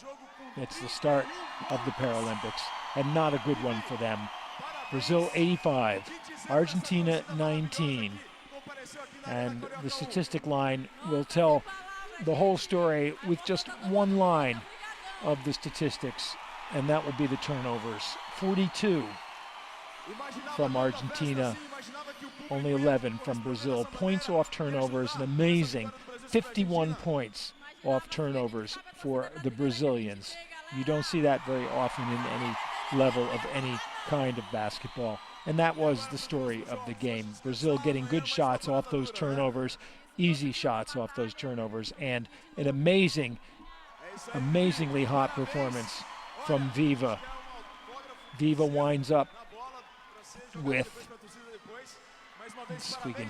it's the start of the Paralympics, and not a good one for them. Brazil 85, Argentina 19. And the statistic line will tell the whole story with just one line of the statistics, and that will be the turnovers. 42 from Argentina, only 11 from Brazil. Points off turnovers, an amazing 51 points off turnovers for the Brazilians. You don't see that very often in any level of any kind of basketball. And that was the story of the game. Brazil getting good shots off those turnovers, easy shots off those turnovers, and an amazingly hot performance from Viva. Viva winds up with, let's see if we can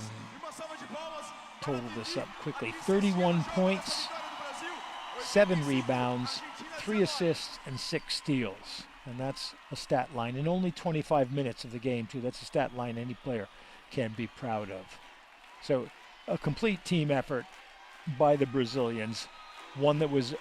total this up quickly, 31 points, 7 rebounds, 3 assists, and 6 steals. And that's a stat line in only 25 minutes of the game, too. That's a stat line any player can be proud of. So a complete team effort by the Brazilians, one that was